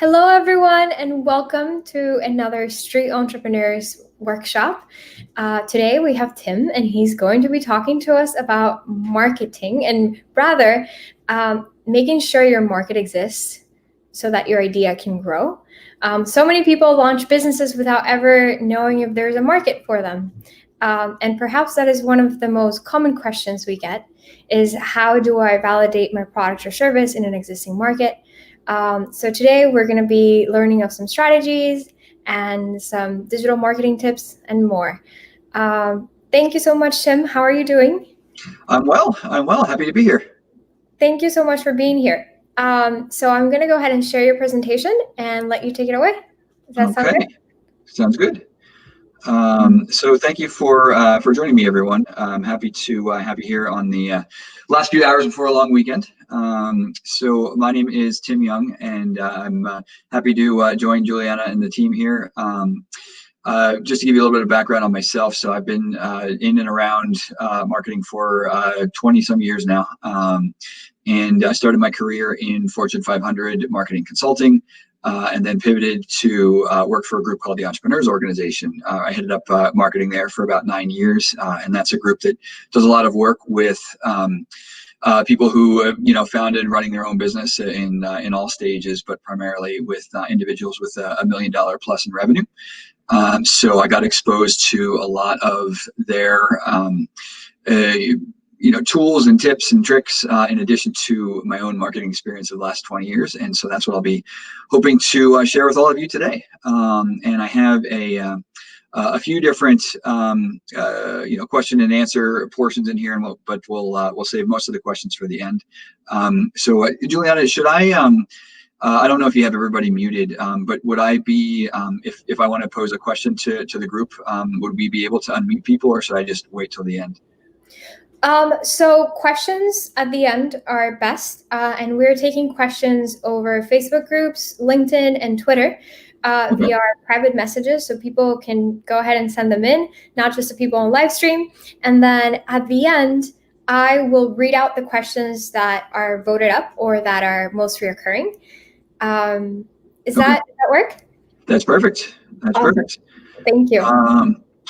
Hello, everyone, and welcome to another Street Entrepreneurs Workshop. Today we have Tim, and he's going to be talking to us about marketing and rather making sure your market exists so that your idea can grow. So many people launch businesses without ever knowing if there's a market for them. And perhaps that is one of the most common questions we get is how do I validate my product or service in an existing market? So today we're going to be learning of some strategies and some digital marketing tips and more. Thank you so much, Tim. How are you doing? I'm well. Happy to be here. Thank you so much for being here. So I'm going to go ahead and share your presentation and let you take it away. Does that sound good? Sounds good. So thank you for joining me, everyone. I'm happy to have you here on the last few hours before a long weekend. So my name is Tim Young, and I'm happy to join Juliana and the team here. Just to give you a little bit of background on myself, so I've been in and around marketing for 20 some years now, and I started my career in Fortune 500 marketing consulting. And then pivoted to work for a group called the Entrepreneurs Organization. I headed up marketing there for about 9 years, and that's a group that does a lot of work with people who founded and running their own business in all stages, but primarily with individuals with $1 million plus in revenue. So I got exposed to a lot of their tools and tips and tricks in addition to my own marketing experience of the last 20 years. And so that's what I'll be hoping to share with all of you today. And I have a few different question and answer portions in here, but we'll save most of the questions for the end. So Juliana, should I don't know if you have everybody muted, but would I be, if I want to pose a question to the group, would we be able to unmute people, or should I just wait till the end? So questions at the end are best, and we're taking questions over Facebook groups, LinkedIn, and Twitter via our private messages, so people can go ahead and send them in, not just the people on live stream. And then at the end, I will read out the questions that are voted up or that are most reoccurring. Does that work? That's perfect. That's awesome. Perfect. Thank you.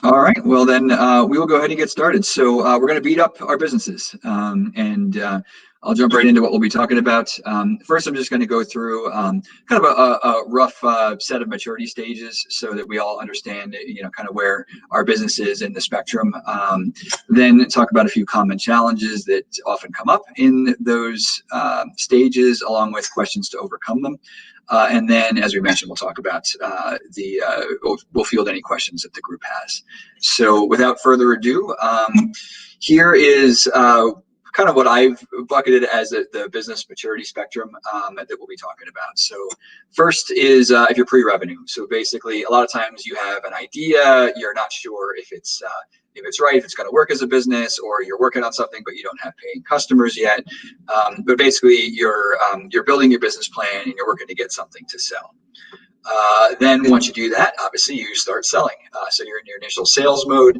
All right, well then we will go ahead and get started. So we're going to beat up our businesses, and I'll jump right into what we'll be talking about. First, I'm just going to go through kind of a rough set of maturity stages so that we all understand, kind of where our business is in the spectrum. Then talk about a few common challenges that often come up in those stages, along with questions to overcome them. And then, as we mentioned, we'll talk about we'll field any questions that the group has. So without further ado, here is kind of what I've bucketed as the business maturity spectrum that we'll be talking about. So first is if you're pre-revenue. So basically, a lot of times you have an idea, you're not sure if it's right, if it's going to work as a business, or you're working on something but you don't have paying customers yet. But basically, you're building your business plan and you're working to get something to sell. Then once you do that, obviously you start selling. So you're in your initial sales mode.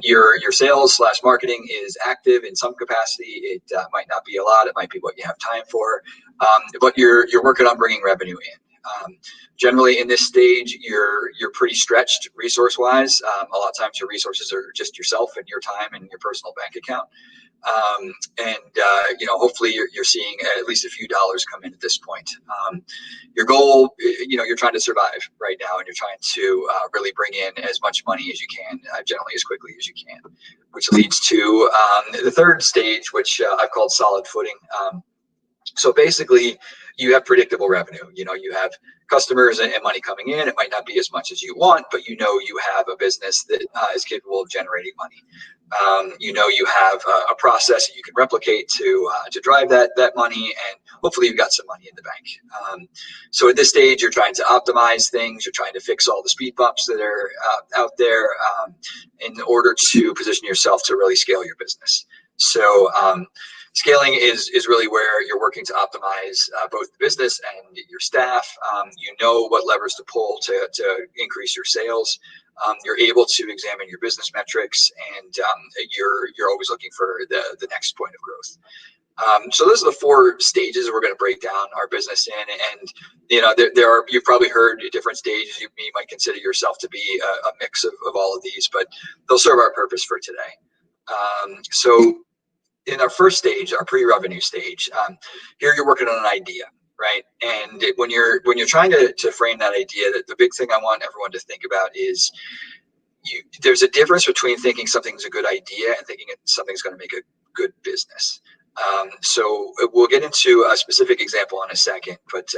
Your sales / marketing is active in some capacity. It might not be a lot. It might be what you have time for. But you're working on bringing revenue in. Generally, in this stage, you're pretty stretched resource-wise. A lot of times, your resources are just yourself and your time and your personal bank account. Hopefully, you're seeing at least a few dollars come in at this point. Your goal, you're trying to survive right now, and you're trying to really bring in as much money as you can, generally as quickly as you can, which leads to the third stage, which I've called solid footing. So basically, you have predictable revenue. You have customers and money coming in. It might not be as much as you want, but you have a business that is capable of generating money. You have a process that you can replicate to drive that money, and hopefully you've got some money in the bank. So at this stage, you're trying to optimize things. You're trying to fix all the speed bumps that are out there in order to position yourself to really scale your business. So scaling is really where you're working to optimize both the business and your staff. What levers to pull to increase your sales. You're able to examine your business metrics, and you're always looking for the next point of growth. So those are the 4 stages we're going to break down our business in. And, there are, you've probably heard different stages. You might consider yourself to be a mix of all of these, but they'll serve our purpose for today. So in our first stage, our pre-revenue stage, here you're working on an idea, right? And when you're trying to frame that idea, that the big thing I want everyone to think about is there's a difference between thinking something's a good idea and thinking something's going to make a good business. So we'll get into a specific example in a second, but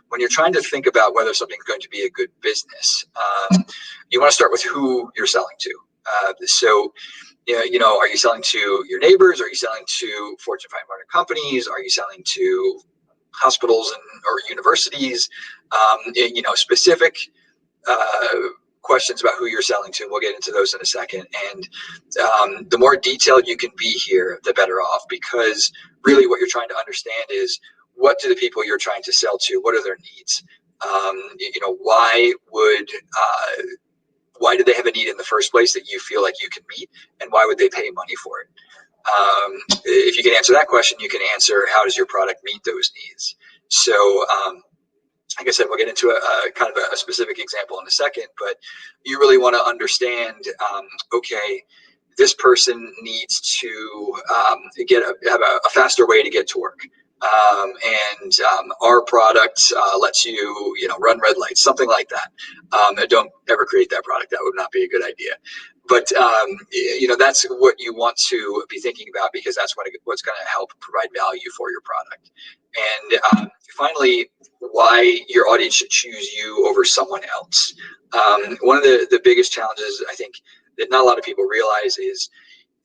when you're trying to think about whether something's going to be a good business, you want to start with who you're selling to. So, are you selling to your neighbors? Are you selling to Fortune 500 companies? Are you selling to hospitals or universities? Specific questions about who you're selling to. We'll get into those in a second. And the more detailed you can be here, the better off, because really what you're trying to understand is, what do the people you're trying to sell to, what are their needs? Why do they have a need in the first place that you feel like you can meet, and why would they pay money for it? If you can answer that question, you can answer, how does your product meet those needs? So, like I said, we'll get into a kind of a specific example in a second, but you really want to understand, okay, this person needs to have a faster way to get to work. And our product lets you, run red lights, something like that. Don't ever create that product. That would not be a good idea. But, that's what you want to be thinking about, because that's what's going to help provide value for your product. And finally, why your audience should choose you over someone else. One of the biggest challenges, I think, that not a lot of people realize is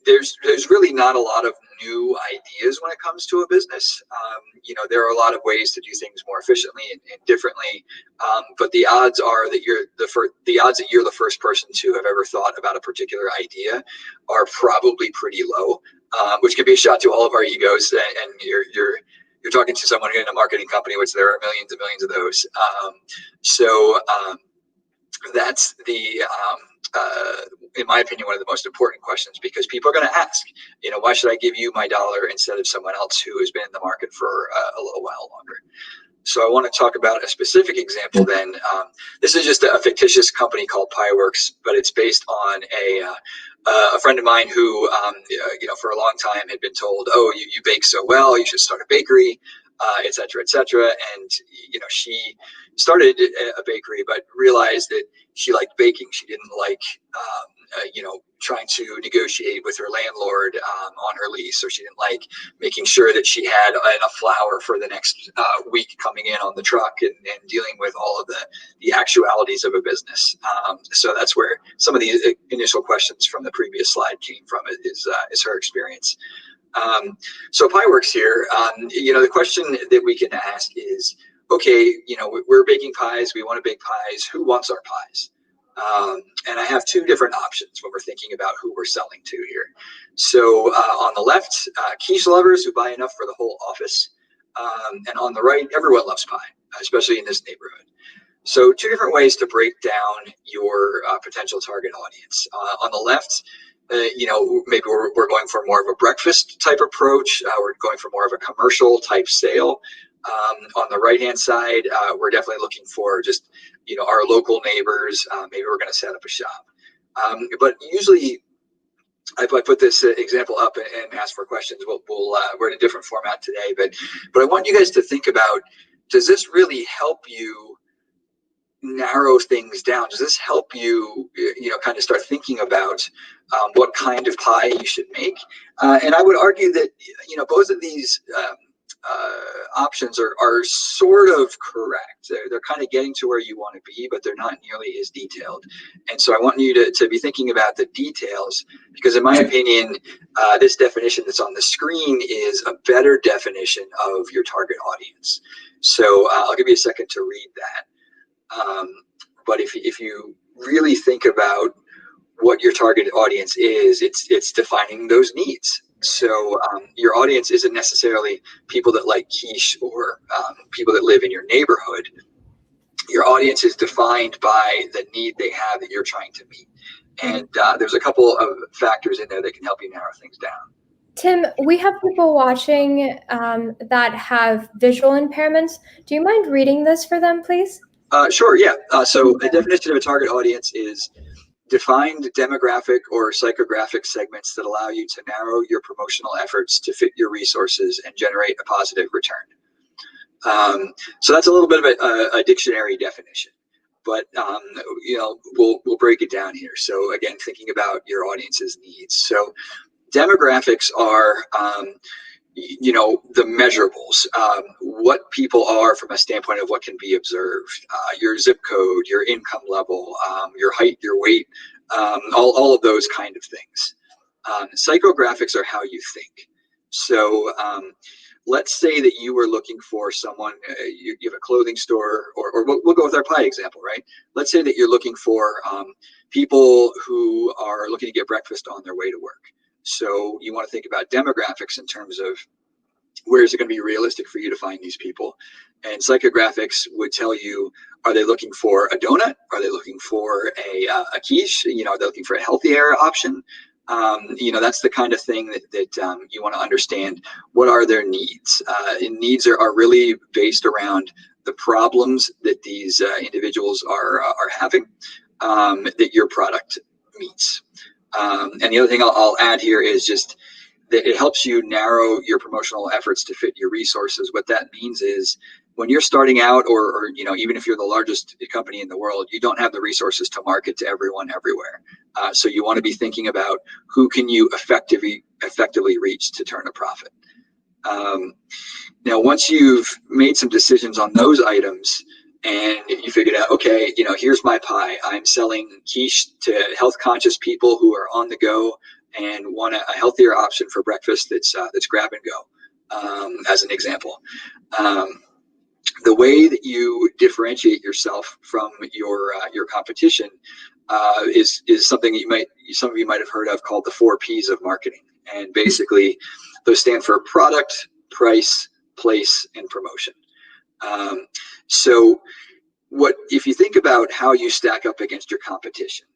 there's really not a lot of new ideas when it comes to a business. There are a lot of ways to do things more efficiently and differently, but the odds are that you're the first person to have ever thought about a particular idea are probably pretty low, which can be a shot to all of our egos. And you're talking to someone in a marketing company, which there are millions and millions of those. That's in my opinion, one of the most important questions, because people are going to ask, why should I give you my dollar instead of someone else who has been in the market for a little while longer? So I want to talk about a specific example then. This is just a fictitious company called Pieworks, but it's based on a friend of mine who, for a long time had been told, oh, you bake so well, you should start a bakery, et cetera, et cetera. And, she started a bakery, but realized that she liked baking. She didn't like, trying to negotiate with her landlord on her lease, or she didn't like making sure that she had enough flour for the next week coming in on the truck, and dealing with all of the actualities of a business. So that's where some of the initial questions from the previous slide came from, is her experience. So Pieworks here, the question that we can ask is, okay, we're baking pies, we want to bake pies, who wants our pies? And I have 2 different options when we're thinking about who we're selling to here. So on the left, quiche lovers who buy enough for the whole office. And on the right, everyone loves pie, especially in this neighborhood. So 2 different ways to break down your potential target audience. On the left, maybe we're going for more of a breakfast type approach. We're going for more of a commercial type sale. On the right-hand side, we're definitely looking for just, our local neighbors. Maybe we're going to set up a shop. But usually, I put this example up and ask for questions. We're in a different format today, but I want you guys to think about, does this really help you narrow things down? Does this help you, kind of start thinking about what kind of pie you should make? And I would argue that, both of these options are sort of correct. They're kind of getting to where you want to be, but they're not nearly as detailed. And so I want you to be thinking about the details, because in my opinion, this definition that's on the screen is a better definition of your target audience. So I'll give you a second to read that. But if you really think about what your target audience is, it's defining those needs. So your audience isn't necessarily people that like quiche or people that live in your neighborhood. Your audience is defined by the need they have that you're trying to meet. And there's a couple of factors in there that can help you narrow things down. Tim, we have people watching that have visual impairments. Do you mind reading this for them, please? Sure, yeah. So a definition of a target audience is defined demographic or psychographic segments that allow you to narrow your promotional efforts to fit your resources and generate a positive return. So that's a little bit of a dictionary definition, but we'll break it down here. So again, thinking about your audience's needs. So demographics are the measurables, what people are from a standpoint of what can be observed, your zip code, your income level, your height, your weight, all of those kind of things. Psychographics are how you think. So let's say that you were looking for someone, you have a clothing store, or we'll go with our pie example, right? Let's say that you're looking for people who are looking to get breakfast on their way to work. So you want to think about demographics in terms of where is it going to be realistic for you to find these people? And psychographics would tell you, are they looking for a donut? Are they looking for a quiche? Are they looking for a healthier option? That's the kind of thing that you want to understand. What are their needs? And needs are really based around the problems that these individuals are having that your product meets. And the other thing I'll add here is just that it helps you narrow your promotional efforts to fit your resources. What that means is when you're starting out, or even if you're the largest company in the world, you don't have the resources to market to everyone everywhere. So you want to be thinking about who can you effectively reach to turn a profit. Now, once you've made some decisions on those items, and you figured out, okay, here's my pie. I'm selling quiche to health conscious people who are on the go and want a healthier option for breakfast that's grab and go, as an example. The way that you differentiate yourself from your competition is something some of you might have heard of, called the 4 Ps of marketing. And basically, those stand for product, price, place, and promotion. So if you think about how you stack up against your competition,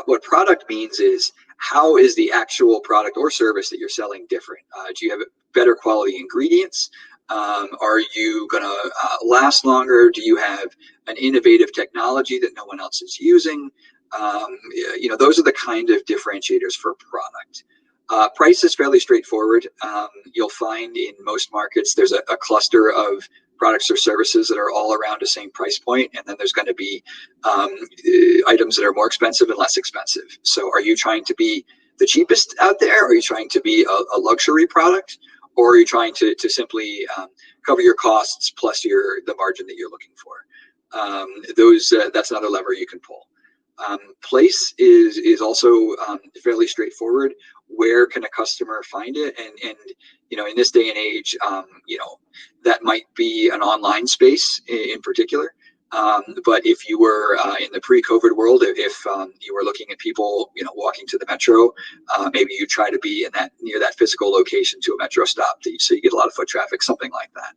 what product means is, how is the actual product or service that you're selling different? Do you have better quality ingredients? Are you going to last longer? Do you have an innovative technology that no one else is using? Those are the kind of differentiators for product. Price is fairly straightforward. You'll find in most markets there's a cluster of products or services that are all around the same price point, and then there's going to be items that are more expensive and less expensive. So are you trying to be the cheapest out there? Are you trying to be a luxury product? Or are you trying to simply cover your costs plus the margin that you're looking for? That's another lever you can pull. Place is also fairly straightforward. Where can a customer find it? And in this day and age, that might be an online space in particular. But if you were in the pre-COVID world, if you were looking at people, walking to the metro, maybe you try to be near that physical location to a metro stop, so you get a lot of foot traffic, something like that.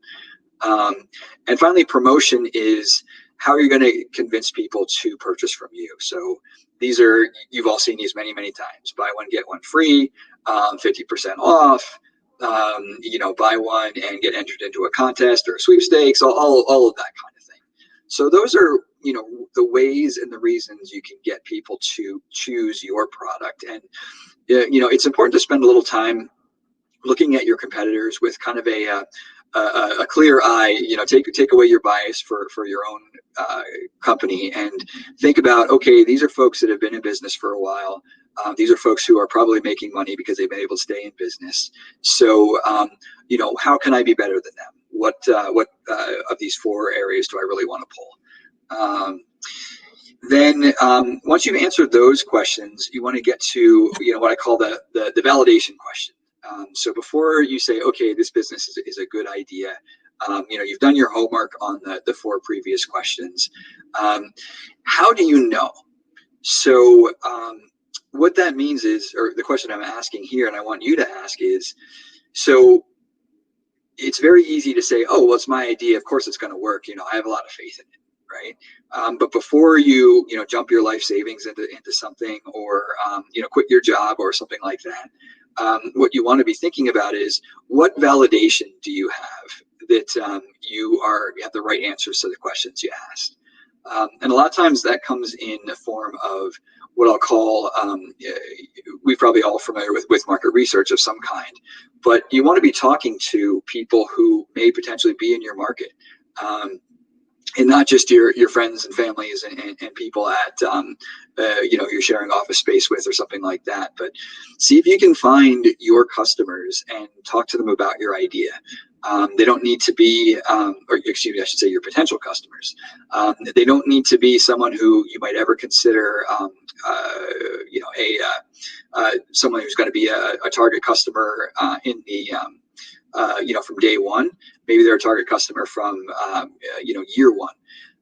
And finally, promotion is how are you going to convince people to purchase from you? So you've all seen these many, many times. Buy one, get one free, 50% off, buy one and get entered into a contest or a sweepstakes, all of that kind of thing. So those are, the ways and the reasons you can get people to choose your product. And, it's important to spend a little time looking at your competitors with kind of a clear eye. Take away your bias for your own company and think about, okay, these are folks that have been in business for a while. These are folks who are probably making money because they've been able to stay in business. So, how can I be better than them? What of these 4 areas do I really want to pull? Then once you've answered those questions, you want to get to what I call the validation question. So before you say, okay, this business is a good idea, you've done your homework on the 4 previous questions. How do you know? So what that means is, or the question I'm asking here, and I want you to ask is, so it's very easy to say, oh, well, it's my idea. Of course it's going to work. I have a lot of faith in it. Right. But before you jump your life savings into something, or quit your job or something like that, what you want to be thinking about is, what validation do you have that you have the right answers to the questions you asked? And a lot of times that comes in the form of what I'll call, we're probably all familiar with market research of some kind, but you want to be talking to people who may potentially be in your market. And not just your friends and families and people at, you're sharing office space with or something like that, but see if you can find your customers and talk to them about your idea. They don't need to be, or excuse me, I should say your potential customers. They don't need to be someone who you might ever consider, someone who's going to be a target customer in the, from day one. Maybe they're a target customer from, year one.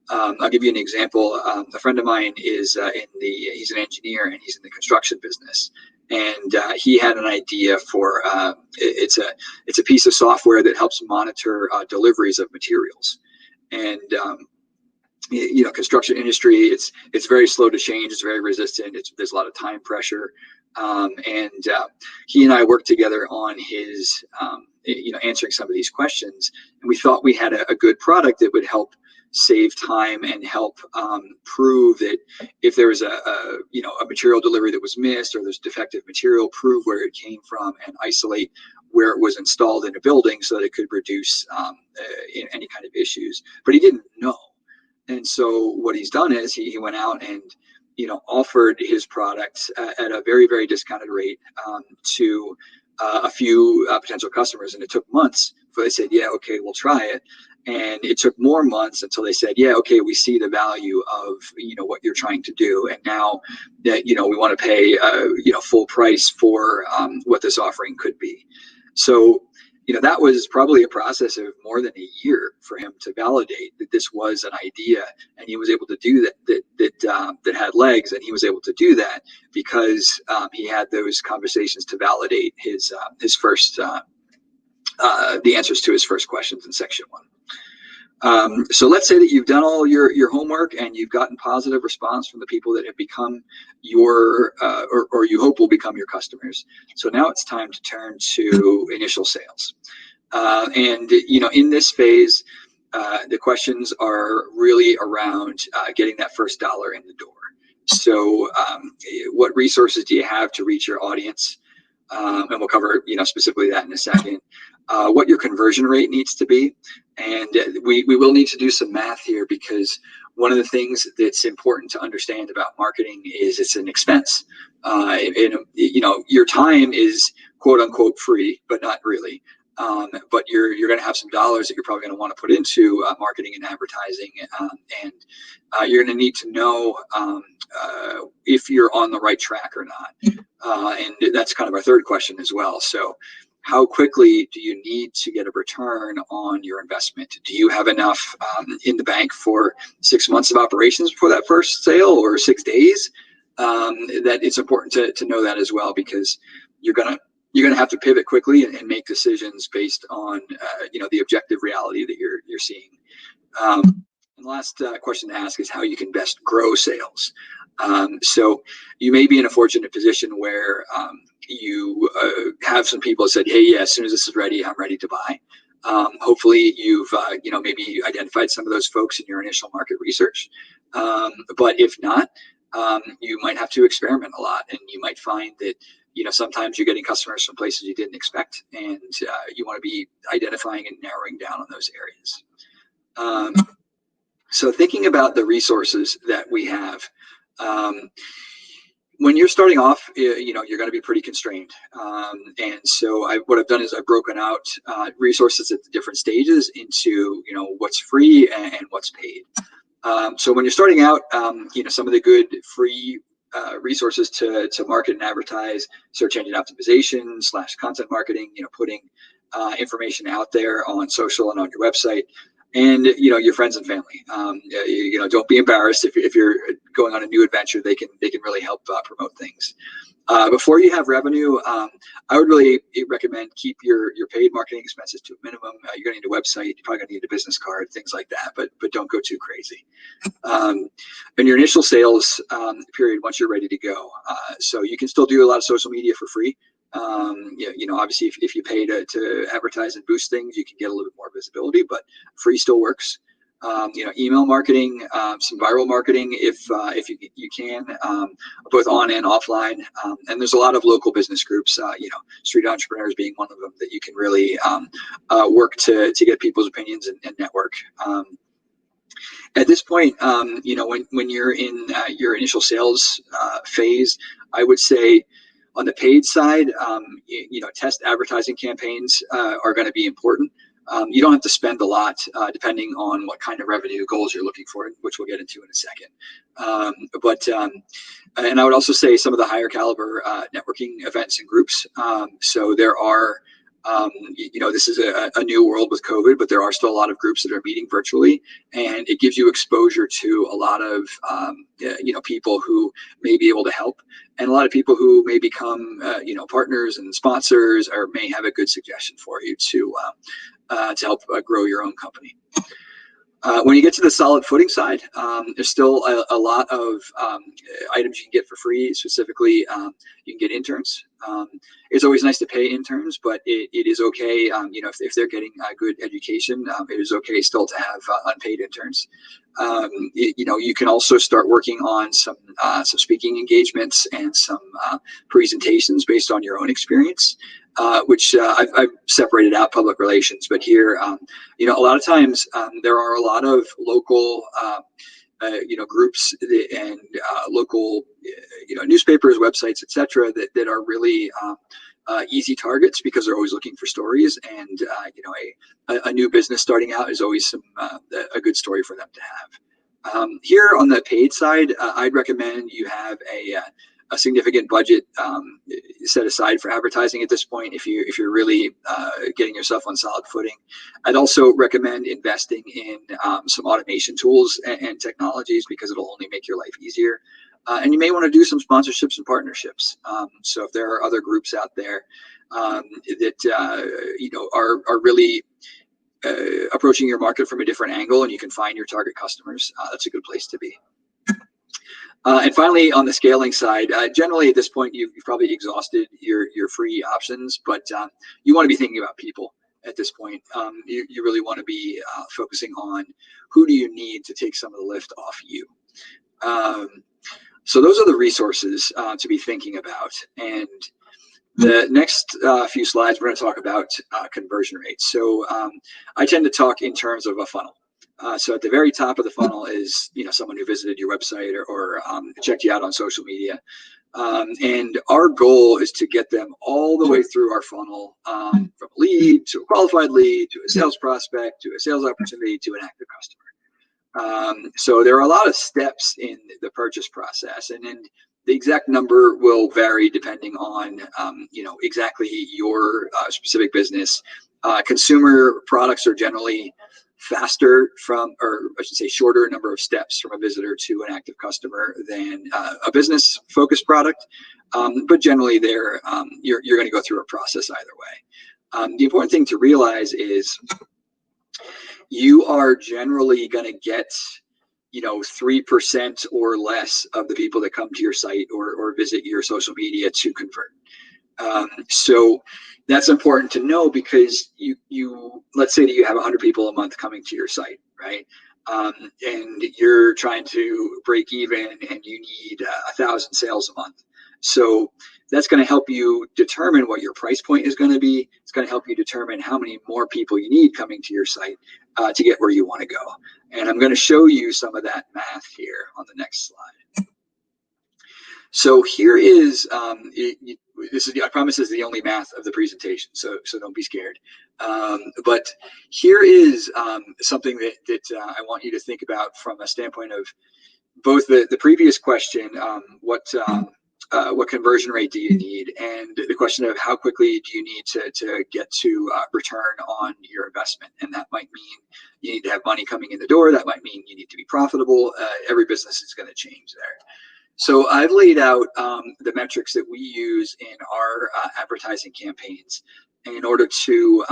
I'll give you an example. A friend of mine is he's an engineer and he's in the construction business. And he had an idea for it's a piece of software that helps monitor deliveries of materials. And construction industry, it's very slow to change. It's very resistant. There's a lot of time pressure. And he and I worked together on his answering some of these questions. And we thought we had a good product that would help save time and help prove that if there was a material delivery that was missed or there's defective material, prove where it came from and isolate where it was installed in a building so that it could reduce any kind of issues. But he didn't know. And so what he's done is he went out and offered his product at a very, very discounted rate to a few potential customers. And it took months before they said, yeah, okay, we'll try it. And it took more months until they said, yeah, okay, we see the value of, what you're trying to do. And now that, we want to pay, full price for what this offering could be. So, that was probably a process of more than a year for him to validate that this was an idea, and he was able to do that had legs, and he was able to do that because he had those conversations to validate his first the answers to his first questions in section 1. So let's say that you've done all your homework and you've gotten positive response from the people that have become your or you hope will become your customers. So now it's time to turn to initial sales. And in this phase, the questions are really around getting that first dollar in the door. So what resources do you have to reach your audience? And we'll cover specifically that in a second. What your conversion rate needs to be. And we will need to do some math here, because one of the things that's important to understand about marketing is it's an expense. Your time is quote unquote free, but not really. But you're going to have some dollars that you're probably going to want to put into marketing and advertising, and you're going to need to know if you're on the right track or not. And that's kind of our third question as well. So how quickly do you need to get a return on your investment? Do you have enough in the bank for 6 months of operations before that first sale, or 6 days? That it's important to know that as well, because you're gonna have to pivot quickly and make decisions based on the objective reality that you're seeing. And the last question to ask is how you can best grow sales. So you may be in a fortunate position where you have some people that said, hey, yeah, as soon as this is ready, I'm ready to buy. Hopefully you've maybe identified some of those folks in your initial market research. But if not, you might have to experiment a lot, and you might find that sometimes you're getting customers from places you didn't expect, and you want to be identifying and narrowing down on those areas. So thinking about the resources that we have, when you're starting off, you're going to be pretty constrained. And so what I've done is I've broken out resources at the different stages into, what's free and what's paid. So when you're starting out, some of the good free resources to market and advertise: search engine optimization / content marketing, putting information out there on social and on your website, and your friends and family. Don't be embarrassed if you're going on a new adventure. They can really help promote things. Before you have revenue, I would really recommend keep your paid marketing expenses to a minimum. You're going to need a website. You're probably going to need a business card, things like that. But don't go too crazy. And your initial sales period, once you're ready to go, so you can still do a lot of social media for free. Obviously, if you pay to advertise and boost things, you can get a little bit more visibility, but free still works. Email marketing, some viral marketing if you can, both on and offline. And there's a lot of local business groups, street entrepreneurs being one of them, that you can really work to get people's opinions and network. At this point, when you're in your initial sales phase, I would say on the paid side, test advertising campaigns are going to be important. You don't have to spend a lot depending on what kind of revenue goals you're looking for, which we'll get into in a second. And I would also say some of the higher caliber networking events and groups. So there are, this is a new world with COVID, but there are still a lot of groups that are meeting virtually, and it gives you exposure to a lot of, people who may be able to help, and a lot of people who may become, partners and sponsors, or may have a good suggestion for you to help grow your own company. When you get to the solid footing side, there's still a lot of items you can get for free. Specifically, you can get interns. It's always nice to pay interns, but it is okay, if they're getting a good education, it is okay still to have unpaid interns. You can also start working on some speaking engagements and some presentations based on your own experience, which I've separated out public relations. But here, a lot of times there are a lot of local groups and local newspapers, websites, etc., that are really easy targets, because they're always looking for stories, and a new business starting out is always a good story for them to have. Here on the paid side, I'd recommend you have a significant budget set aside for advertising at this point if you're really getting yourself on solid footing. I'd also recommend investing in some automation tools and technologies, because it'll only make your life easier. And you may want to do some sponsorships and partnerships. So if there are other groups out there that are really approaching your market from a different angle, and you can find your target customers, that's a good place to be. And finally, on the scaling side, generally at this point, you've probably exhausted your free options, but you want to be thinking about people at this point. You really want to be focusing on who do you need to take some of the lift off you. So those are the resources to be thinking about. And the next few slides, we're going to talk about conversion rates. So I tend to talk in terms of a funnel. So at the very top of the funnel is, someone who visited your website or checked you out on social media. And our goal is to get them all the way through our funnel, from a lead to a qualified lead to a sales prospect to a sales opportunity to an active customer. So there are a lot of steps in the purchase process, and then the exact number will vary depending on, exactly your specific business. Consumer products are generally faster or I should say shorter number of steps from a visitor to an active customer than a business focused product. But generally you're going to go through a process either way. The important thing to realize is you are generally going to get 3% or less of the people that come to your site or visit your social media to convert. So that's important to know, because you let's say that you have 100 people a month coming to your site, right? And you're trying to break even, and you need 1,000 sales a month. So that's going to help you determine what your price point is going to be. It's going to help you determine how many more people you need coming to your site to get where you want to go. And I'm going to show you some of that math here on the next slide. So here is, I promise this is the only math of the presentation, so don't be scared. But here is something that I want you to think about from a standpoint of both the previous question, what conversion rate do you need, and the question of how quickly do you need to get to return on your investment. And that might mean you need to have money coming in the door. That might mean you need to be profitable. Every business is going to change there. So I've laid out the metrics that we use in our advertising campaigns in order to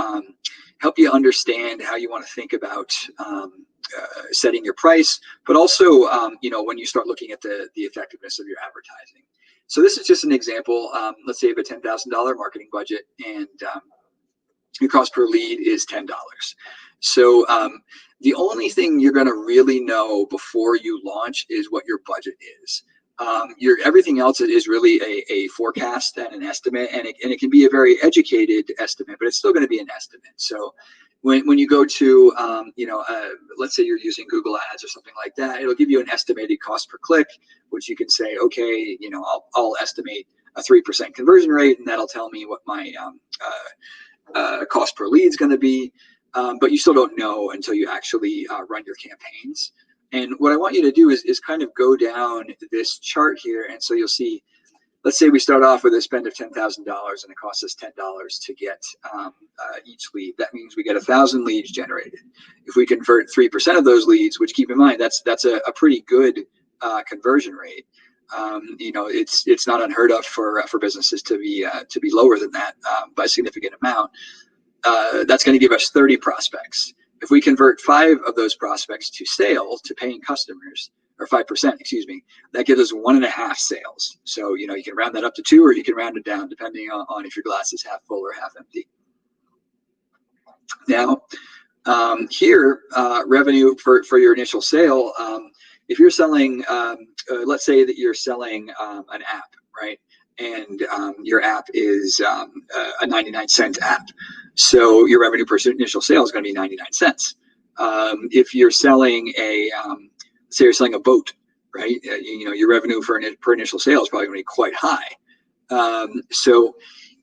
help you understand how you want to think about setting your price, but also when you start looking at the effectiveness of your advertising. So this is just an example. Let's say you have a $10,000 marketing budget, and your cost per lead is $10. So the only thing you're going to really know before you launch is what your budget is. Everything else is really a forecast and an estimate, and it can be a very educated estimate, but it's still going to be an estimate. So when you go to, let's say you're using Google Ads or something like that, it'll give you an estimated cost per click, which you can say, okay, I'll estimate a 3% conversion rate, and that'll tell me what my cost per lead is going to be. But you still don't know until you actually run your campaigns. And what I want you to do is kind of go down this chart here. And so you'll see, let's say we start off with a spend of $10,000 and it costs us $10 to get each lead. That means we get 1,000 leads generated. If we convert 3% of those leads, which keep in mind, that's a pretty good conversion rate. It's not unheard of for businesses to be lower than that by a significant amount. That's going to give us 30 prospects. If we convert 5 of those prospects to sales, to paying customers, or 5%, excuse me, that gives us 1.5 sales. So, you can round that up to 2, or you can round it down depending on if your glass is half full or half empty. Now, here, revenue for your initial sale, if you're selling, let's say that you're selling an app, right? And your app is a 99-cent app. So your revenue per initial sale is going to be 99 cents. If you're selling say you're selling a boat, right? Your revenue per initial sale is probably going to be quite high. So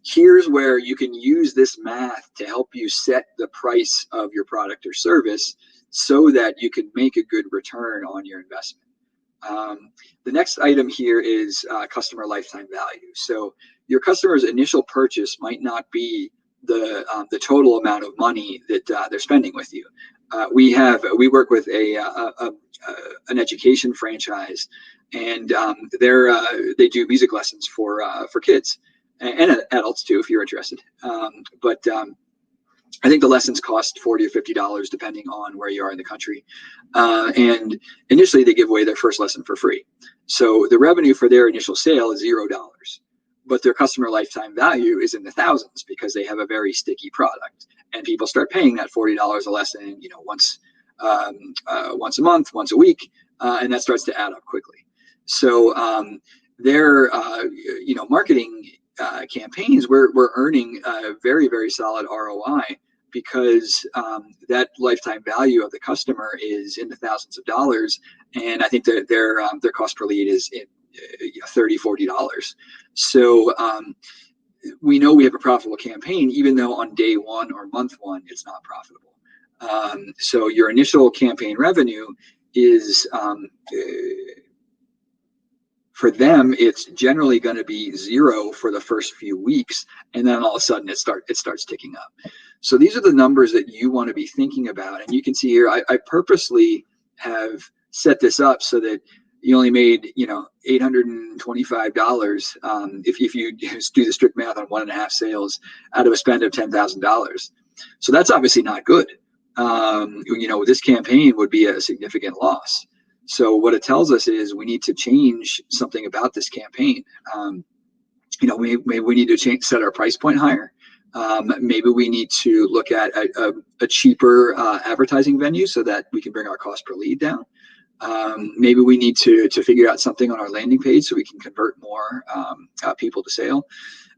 here's where you can use this math to help you set the price of your product or service so that you can make a good return on your investment. The next item here is customer lifetime value. So your customer's initial purchase might not be the total amount of money that they're spending with you. We work with an education franchise, and they do music lessons for kids and adults too, if you're interested. But I think the lessons cost $40 or $50 depending on where you are in the country. And initially they give away their first lesson for free. So the revenue for their initial sale is $0, but their customer lifetime value is in the thousands because they have a very sticky product. And people start paying that $40 a lesson, once a month, once a week, and that starts to add up quickly. So their marketing campaigns, we're earning a very, very solid ROI because that lifetime value of the customer is in the thousands of dollars, and I think that their cost per lead is in $30, $40. So we know we have a profitable campaign, even though on day 1 or month 1 it's not profitable. So your initial campaign revenue is for them, it's generally going to be 0 for the first few weeks, and then all of a sudden it starts ticking up. So these are the numbers that you want to be thinking about. And you can see here, I purposely have set this up so that you only made $825 if you just do the strict math on 1.5 sales out of a spend of $10,000. So that's obviously not good. This campaign would be a significant loss. So what it tells us is we need to change something about this campaign. Maybe we need to set our price point higher. Maybe we need to look at a cheaper advertising venue so that we can bring our cost per lead down. Maybe we need to figure out something on our landing page so we can convert more people to sale.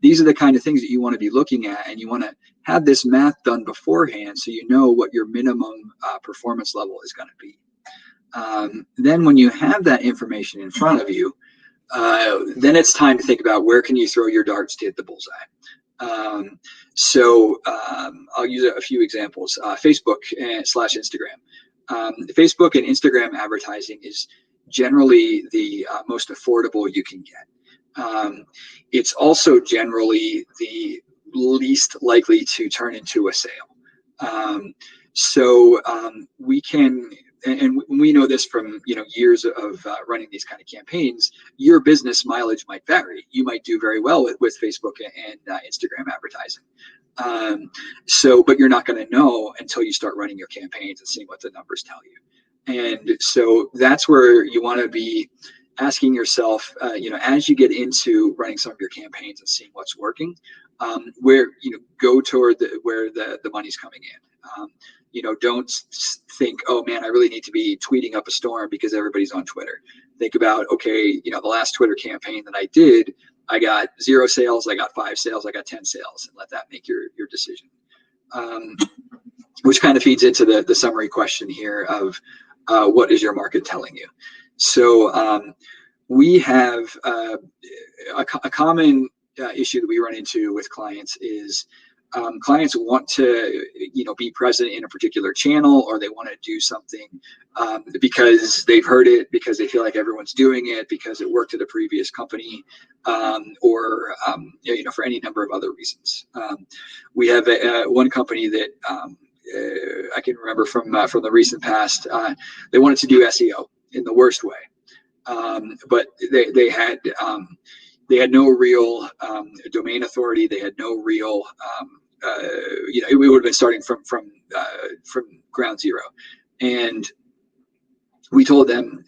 These are the kind of things that you want to be looking at, and you want to have this math done beforehand so you know what your minimum performance level is going to be. Then when you have that information in front of you, then it's time to think about where can you throw your darts to hit the bullseye. So I'll use a few examples. Facebook / Instagram. Facebook and Instagram advertising is generally the most affordable you can get. It's also generally the least likely to turn into a sale. So we can, and we know this from years of running these kind of campaigns, your business mileage might vary. You might do very well with Facebook and Instagram advertising. But you're not going to know until you start running your campaigns and seeing what the numbers tell you. And so that's where you want to be asking yourself, as you get into running some of your campaigns and seeing what's working, where, go toward where the money's coming in. Don't think, oh man, I really need to be tweeting up a storm because everybody's on Twitter. Think about, okay, the last Twitter campaign that I did, I got 0 sales, I got 5 sales, I got 10 sales, and let that make your decision. Which kind of feeds into the summary question here of what is your market telling you? So we have a common issue that we run into with clients is clients want to be present in a particular channel, or they want to do something because they've heard it, because they feel like everyone's doing it, because it worked at a previous company, or for any number of other reasons. We have one company that I can remember from the recent past. They wanted to do SEO in the worst way, but they had no real domain authority. They had no real we would have been starting from ground zero. And we told them,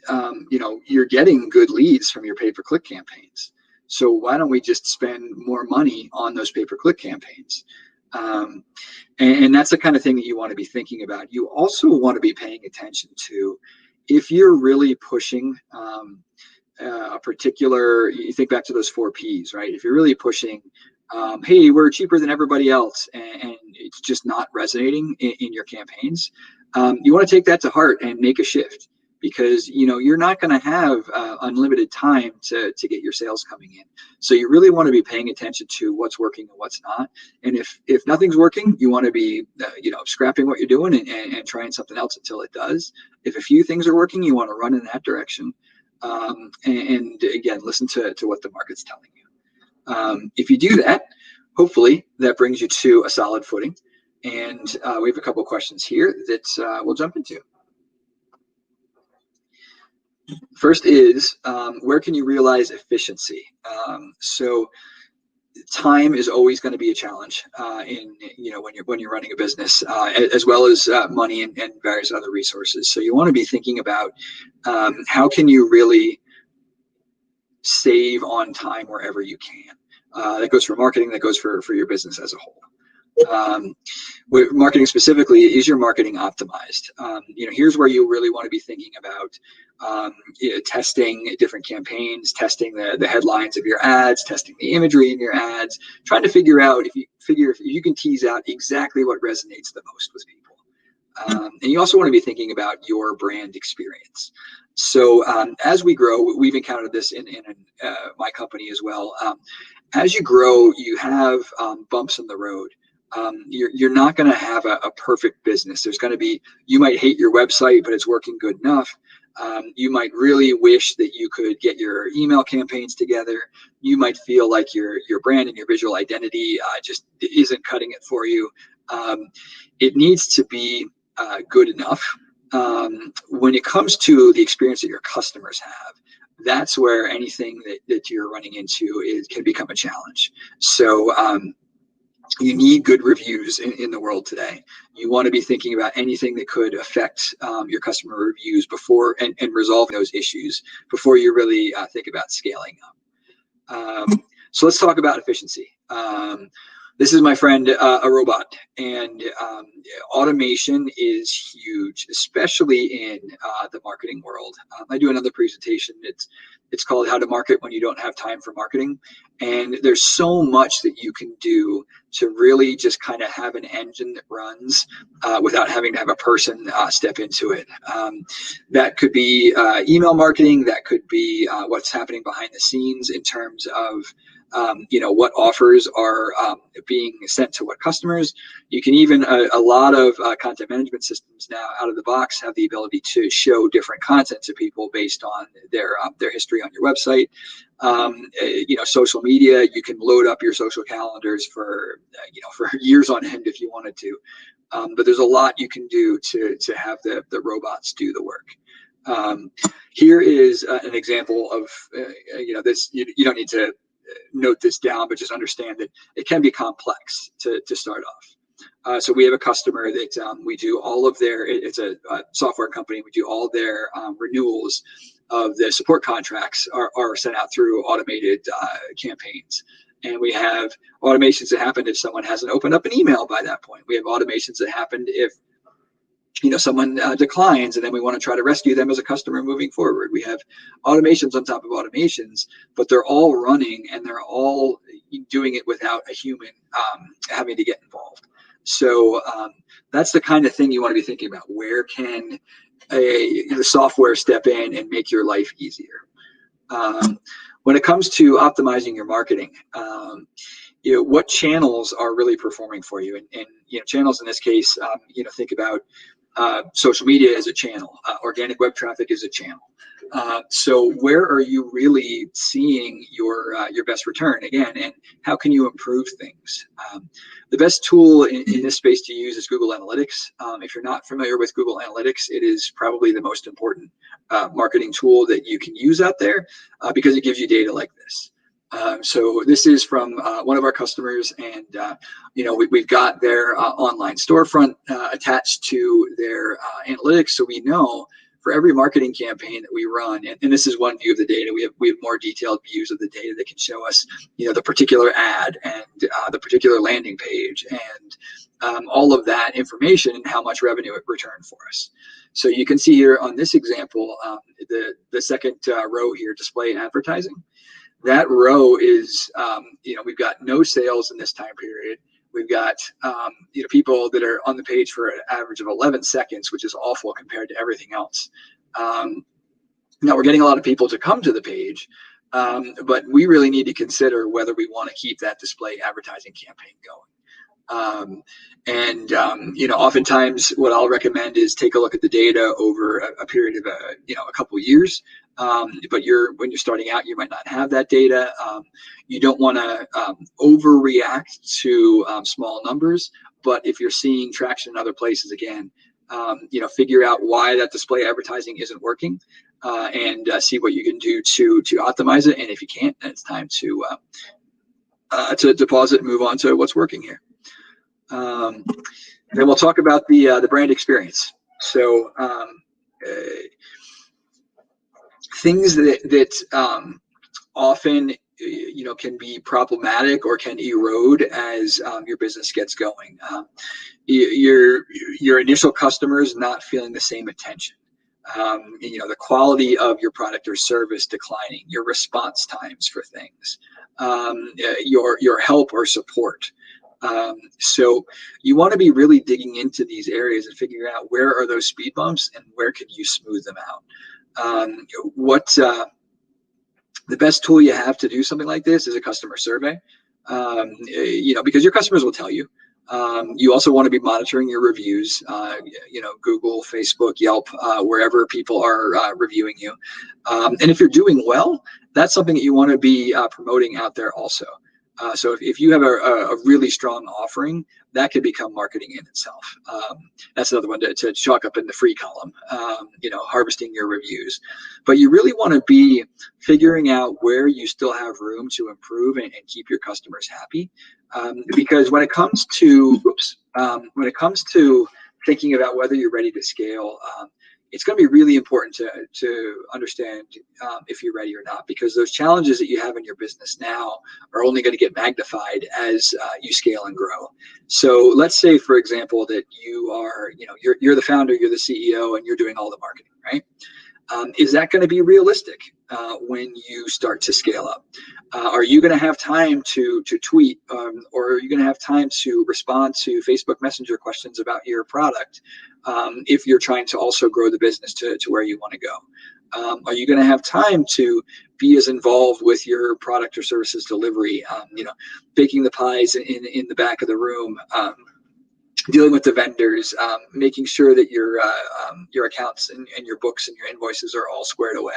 you're getting good leads from your pay-per-click campaigns. So why don't we just spend more money on those pay-per-click campaigns? And that's the kind of thing that you want to be thinking about. You also want to be paying attention to, if you're really pushing a particular, you think back to those 4 Ps, right? If you're really pushing, hey, we're cheaper than everybody else, and it's just not resonating in your campaigns, you want to take that to heart and make a shift, because you're not going to have unlimited time to get your sales coming in. So you really want to be paying attention to what's working and what's not. And if nothing's working, you want to be scrapping what you're doing and trying something else until it does. If a few things are working, you want to run in that direction. And again, listen to what the market's telling you. If you do that, hopefully that brings you to a solid footing. And we have a couple of questions here that we'll jump into. First is, where can you realize efficiency? So time is always going to be a challenge when you're running a business, as well as money and various other resources. So you want to be thinking about how can you really save on time wherever you can. That goes for marketing, that goes for your business as a whole. With marketing specifically, is your marketing optimized? Here's where you really want to be thinking about testing different campaigns, testing the headlines of your ads, testing the imagery in your ads, trying to figure out if you can tease out exactly what resonates the most with people. And you also want to be thinking about your brand experience. So as we grow, we've encountered this in my company as well. As you grow, you have bumps in the road. You're not going to have a perfect business. There's going to be, you might hate your website, but it's working good enough. You might really wish that you could get your email campaigns together. You might feel like your brand and your visual identity just isn't cutting it for you. It needs to be good enough. When it comes to the experience that your customers have, that's where anything that you're running into can become a challenge. So you need good reviews in the world today. You want to be thinking about anything that could affect your customer reviews before and resolve those issues before you really think about scaling up. So let's talk about efficiency. This is my friend, a robot, and automation is huge, especially in the marketing world. I do another presentation. It's called How to Market When You Don't Have Time for Marketing. And there's so much that you can do to really just kind of have an engine that runs without having to have a person step into it. That could be email marketing. That could be what's happening behind the scenes in terms of what offers are being sent to what customers. You can even, a lot of content management systems now out of the box have the ability to show different content to people based on their history on your website. Social media, you can load up your social calendars for years on end if you wanted to. But there's a lot you can do to have the robots do the work. Here is an example of, this, you don't need to note this down, but just understand that it can be complex to start off. So we have a customer that we do all of their, it's a software company, we do all their renewals of the support contracts are sent out through automated campaigns. And we have automations that happen if someone hasn't opened up an email by that point. We have automations that happen if someone declines, and then we want to try to rescue them as a customer moving forward. We have automations on top of automations, but they're all running and they're all doing it without a human having to get involved. So that's the kind of thing you want to be thinking about. Where can the software step in and make your life easier? When it comes to optimizing your marketing, what channels are really performing for you? And channels in this case, think about social media as a channel, organic web traffic is a channel. So where are you really seeing your best return again, and how can you improve things? The best tool in this space to use is Google Analytics. If you're not familiar with Google Analytics, it is probably the most important marketing tool that you can use out there because it gives you data like this. So this is from one of our customers, and we've got their online storefront attached to their analytics, so we know for every marketing campaign that we run, and this is one view of the data. We have more detailed views of the data that can show us, the particular ad and the particular landing page and all of that information and how much revenue it returned for us. So you can see here on this example, the second row here, display advertising. That row is, we've got no sales in this time period. We've got, people that are on the page for an average of 11 seconds, which is awful compared to everything else. Now we're getting a lot of people to come to the page, but we really need to consider whether we want to keep that display advertising campaign going. Oftentimes what I'll recommend is take a look at the data over a period of a couple of years. But when you're starting out, you might not have that data. You don't want to overreact to small numbers, but if you're seeing traction in other places, again, figure out why that display advertising isn't working, and see what you can do to optimize it. And if you can't, then it's time to pause it and move on to what's working here. Then we'll talk about the brand experience. So things that often can be problematic or can erode as your business gets going. Your initial customers not feeling the same attention. The quality of your product or service declining, your response times for things, your help or support. So you want to be really digging into these areas and figuring out where are those speed bumps and where can you smooth them out. The best tool you have to do something like this is a customer survey, because your customers will tell you. You also want to be monitoring your reviews, Google, Facebook, Yelp, wherever people are reviewing you. And if you're doing well, that's something that you want to be promoting out there also. So if you have a really strong offering, that could become marketing in itself. That's another one to chalk up in the free column, harvesting your reviews. But you really want to be figuring out where you still have room to improve and keep your customers happy. Because when it comes to thinking about whether you're ready to scale, it's going to be really important to understand if you're ready or not, because those challenges that you have in your business now are only going to get magnified as you scale and grow. So let's say, for example, that you are, you're the founder, you're the CEO, and you're doing all the marketing, right? Is that going to be realistic when you start to scale up? Are you going to have time to tweet, or are you going to have time to respond to Facebook Messenger questions about your product if you're trying to also grow the business to where you want to go? Are you going to have time to be as involved with your product or services delivery, baking the pies in the back of the room, dealing with the vendors, making sure that your accounts and your books and your invoices are all squared away.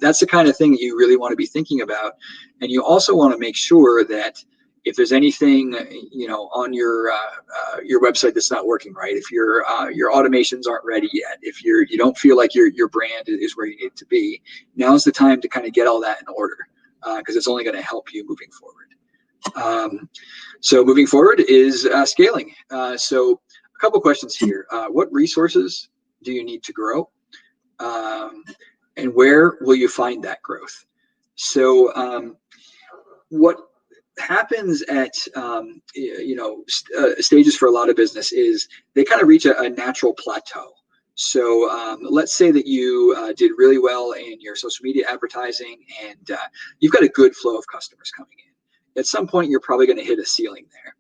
That's the kind of thing that you really want to be thinking about. And you also want to make sure that if there's anything, on your website that's not working right, if your automations aren't ready yet, if you don't feel like your brand is where you need it to be, now's the time to kind of get all that in order, because it's only going to help you moving forward. So moving forward is scaling. So a couple questions here. What resources do you need to grow? And where will you find that growth? So what happens at stages for a lot of business is they kind of reach a natural plateau. So let's say that you did really well in your social media advertising, and you've got a good flow of customers coming in. At some point, you're probably going to hit a ceiling there,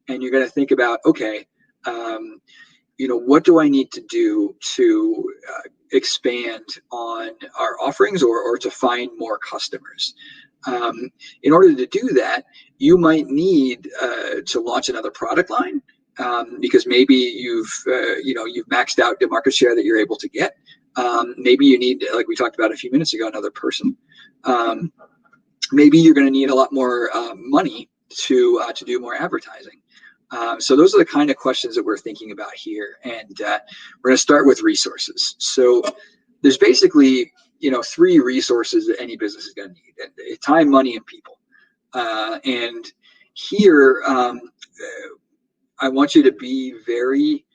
and you're going to think about, okay, what do I need to do to expand on our offerings or to find more customers? In order to do that, you might need to launch another product line because maybe you've maxed out the market share that you're able to get. Maybe you need, like we talked about a few minutes ago, another person. Maybe you're going to need a lot more money to do more advertising. So those are the kind of questions that we're thinking about here, and we're going to start with resources. So there's basically three resources that any business is going to need: time, money, and people. And here, I want you to be very,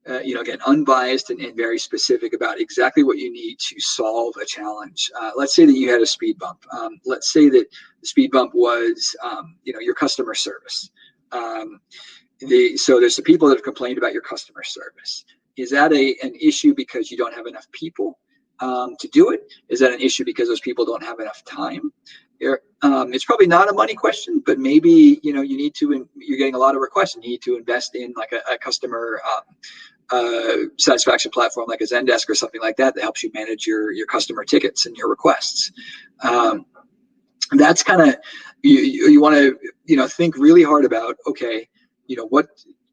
again, unbiased and very specific about exactly what you need to solve a challenge. Let's say that you had a speed bump. Let's say that the speed bump was, your customer service. So there's the people that have complained about your customer service. Is that an issue because you don't have enough people to do it? Is that an issue because those people don't have enough time? It's probably not a money question, but maybe you need to. You're getting a lot of requests. You need to invest in like a customer satisfaction platform like a Zendesk or something like that helps you manage your customer tickets and your requests. That's kind of you want to think really hard about. Okay, what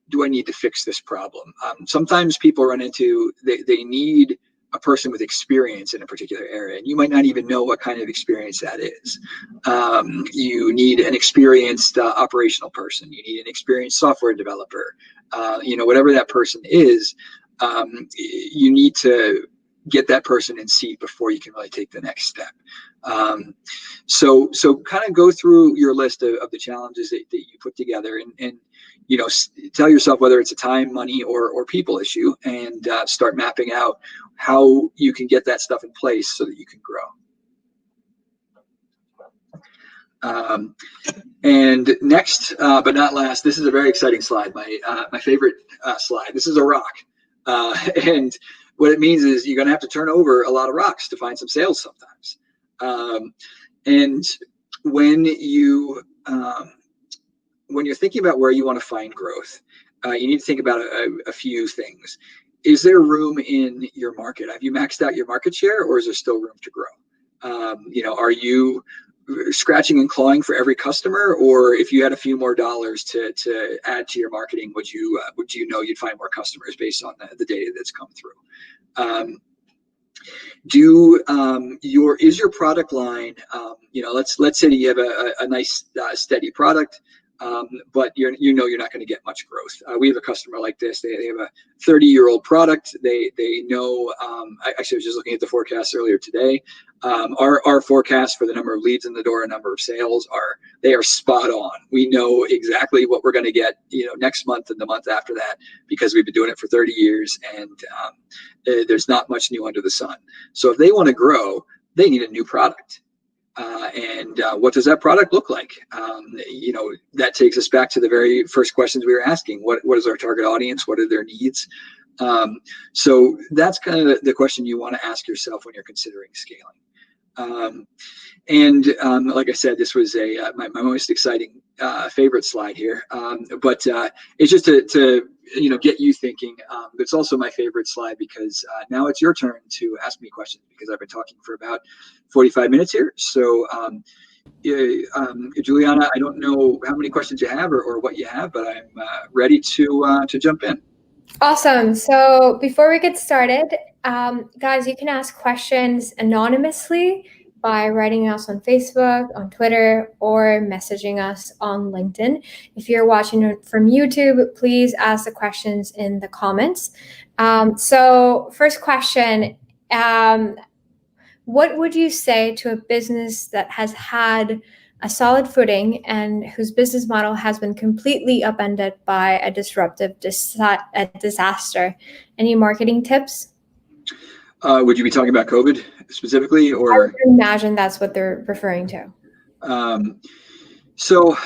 do I need to fix this problem? Sometimes people run into they need a person with experience in a particular area, and you might not even know what kind of experience that is. You need an experienced operational person. You need an experienced software developer. Whatever that person is, you need to get that person in seat before you can really take the next step. So kind of go through your list of the challenges that you put together, and tell yourself whether it's a time, money, or people issue, and start mapping out how you can get that stuff in place so that you can grow. And next, but not last, this is a very exciting slide. My favorite slide. This is a rock, and what it means is you're going to have to turn over a lot of rocks to find some sales sometimes. And when you're thinking about where you want to find growth, you need to think about a few things. Is there room in your market? Have you maxed out your market share, or is there still room to grow? Are you scratching and clawing for every customer, or if you had a few more dollars to add to your marketing, would you know you'd find more customers based on the data that's come through? Is your product line, let's say that you have a nice steady product, but you're not going to get much growth. We have a customer like this. They have a 30-year-old product. They know. Actually, I was just looking at the forecast earlier today. Our forecast for the number of leads in the door and number of sales are spot on. We know exactly what we're going to get, next month and the month after that, because we've been doing it for 30 years, and there's not much new under the sun. So if they want to grow, they need a new product. And what does that product look like? That takes us back to the very first questions we were asking. What is our target audience? What are their needs? So that's kind of the question you want to ask yourself when you're considering scaling. Like I said, this was my most exciting favorite slide here. But it's just to get you thinking. It's also my favorite slide because now it's your turn to ask me questions, because I've been talking for about 45 minutes here. So Juliana, I don't know how many questions you have or what you have, but I'm ready to jump in. Awesome. So before we get started, guys, you can ask questions anonymously by writing us on Facebook, on Twitter, or messaging us on LinkedIn. If you're watching from YouTube, please ask the questions in the comments. So first question, what would you say to a business that has had a solid footing and whose business model has been completely upended by a disruptive disaster? Any marketing tips? Would you be talking about COVID specifically, I or? would imagine that's what they're referring to. Um, so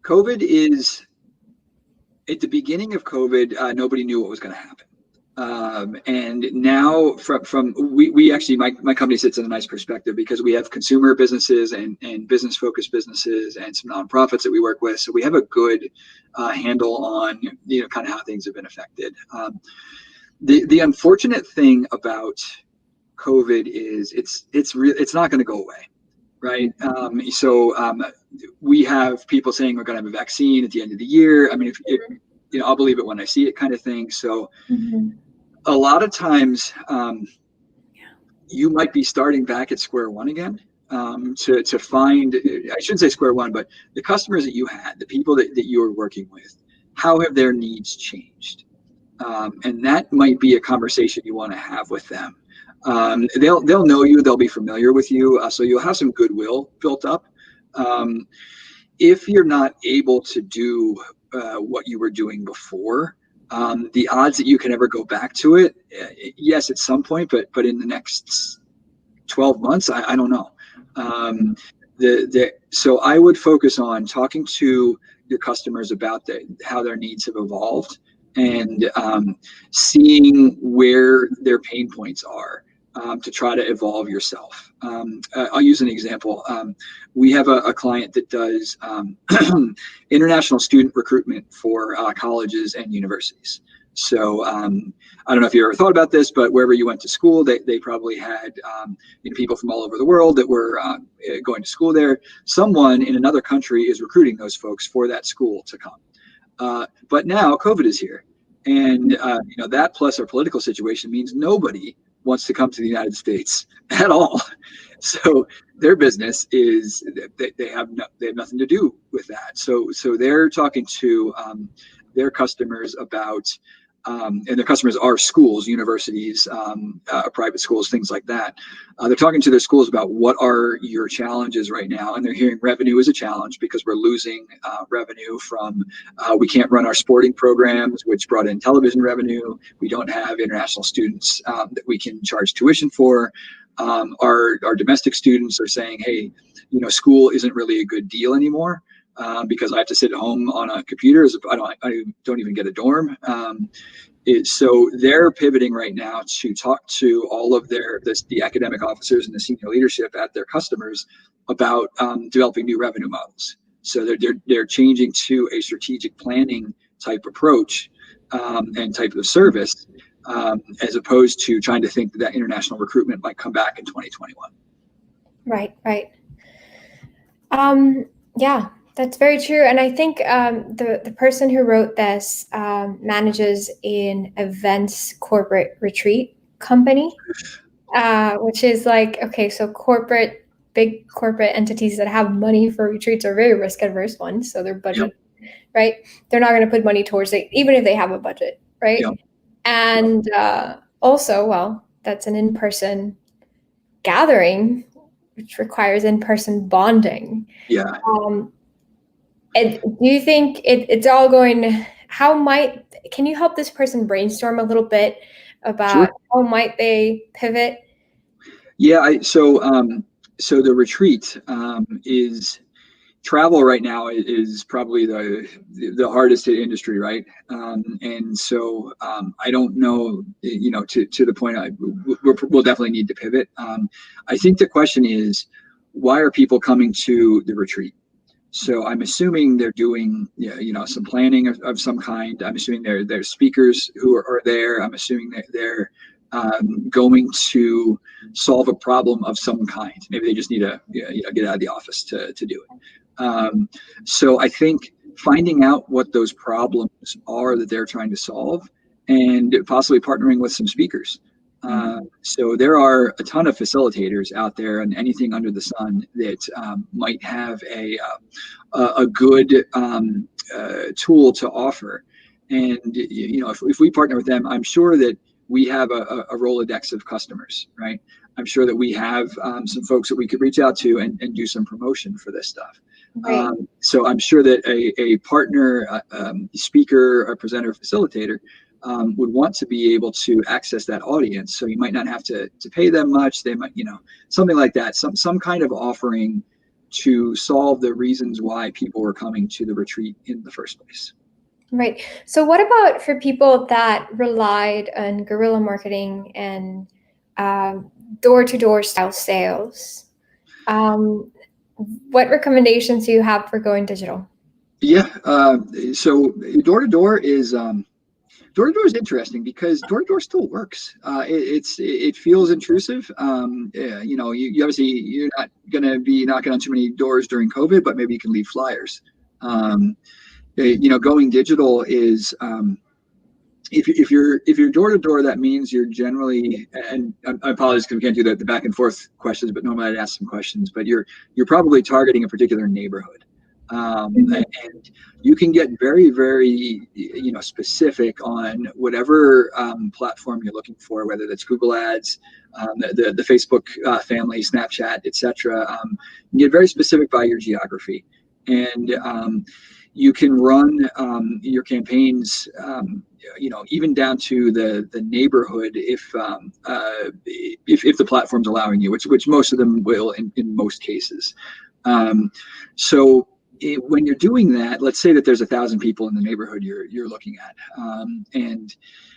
COVID is, at the beginning of COVID, nobody knew what was going to happen. And now from we actually, my company sits in a nice perspective because we have consumer businesses and business focused businesses and some nonprofits that we work with. So we have a good handle on, kind of how things have been affected. The unfortunate thing about COVID is it's not going to go away. Right. We have people saying we're going to have a vaccine at the end of the year. I mean, I'll believe it when I see it, kind of thing. So a lot of times you might be starting back at square one again to find, I shouldn't say square one, but the customers that you had, the people that you were working with, how have their needs changed? And that might be a conversation you want to have with them. They'll know you, they'll be familiar with you, so you'll have some goodwill built up. If you're not able to do what you were doing before, the odds that you can ever go back to it, yes, at some point, but in the next 12 months, I don't know. So I would focus on talking to your customers about how their needs have evolved and seeing where their pain points are. To try to evolve yourself. I'll use an example. We have a client that does international student recruitment for colleges and universities. So I don't know if you ever thought about this, but wherever you went to school, they probably had people from all over the world that were going to school there. Someone in another country is recruiting those folks for that school to come. But now COVID is here. And that plus our political situation means nobody wants to come to the United States at all. So their business is they have nothing to do with that. So they're talking to their customers about, and their customers are schools, universities, private schools, things like that. They're talking to their schools about what are your challenges right now, and they're hearing revenue is a challenge because we're losing revenue from we can't run our sporting programs, which brought in television revenue. We don't have international students that we can charge tuition for. Our domestic students are saying, hey, school isn't really a good deal anymore. Because I have to sit at home on a computer. I don't even get a dorm. So they're pivoting right now to talk to all of the academic officers and the senior leadership at their customers about developing new revenue models. So they're changing to a strategic planning type approach and type of service, as opposed to trying to think that international recruitment might come back in 2021. Right. Yeah. That's very true. And I think the person who wrote this manages an events corporate retreat company, which is like, okay, so big corporate entities that have money for retreats are very risk adverse ones. So their budget, right? They're not going to put money towards it, even if they have a budget, right? Yep. And also, well, that's an in-person gathering, which requires in-person bonding. Yeah. And do you think it's all going? Can you help this person brainstorm a little bit about how might they pivot? Yeah, so the retreat is travel right now is probably the hardest hit industry, right? And so I don't know, to the point we'll definitely need to pivot. I think the question is, why are people coming to the retreat? So I'm assuming they're doing, some planning of some kind. I'm assuming they're speakers who are there. I'm assuming that they're going to solve a problem of some kind. Maybe they just need to get out of the office to do it. So I think finding out what those problems are that they're trying to solve, and possibly partnering with some speakers. So there are a ton of facilitators out there and anything under the sun that might have a good tool to offer. And if we partner with them, I'm sure that we have a Rolodex of customers, right? I'm sure that we have some folks that we could reach out to and do some promotion for this stuff. Right. So I'm sure that a partner, speaker, or presenter, facilitator would want to be able to access that audience. So you might not have to pay them much. They might, something like that, some kind of offering to solve the reasons why people were coming to the retreat in the first place. Right. So what about for people that relied on guerrilla marketing and door-to-door style sales? What recommendations do you have for going digital? Yeah. So door-to-door is interesting because door-to-door still works. It feels intrusive. You obviously you're not going to be knocking on too many doors during COVID, but maybe you can leave flyers. Going digital is if you're door to door, that means you're generally, and I apologize because we can't do the back and forth questions, but normally I'd ask some questions, but you're probably targeting a particular neighborhood. And you can get very, very, specific on whatever platform you're looking for, whether that's Google Ads, the Facebook family, Snapchat, etc. You get very specific by your geography, and you can run your campaigns, even down to the neighborhood if the platform's allowing you, which most of them will in most cases. When you're doing that, let's say that there's 1,000 people in the neighborhood you're looking at, and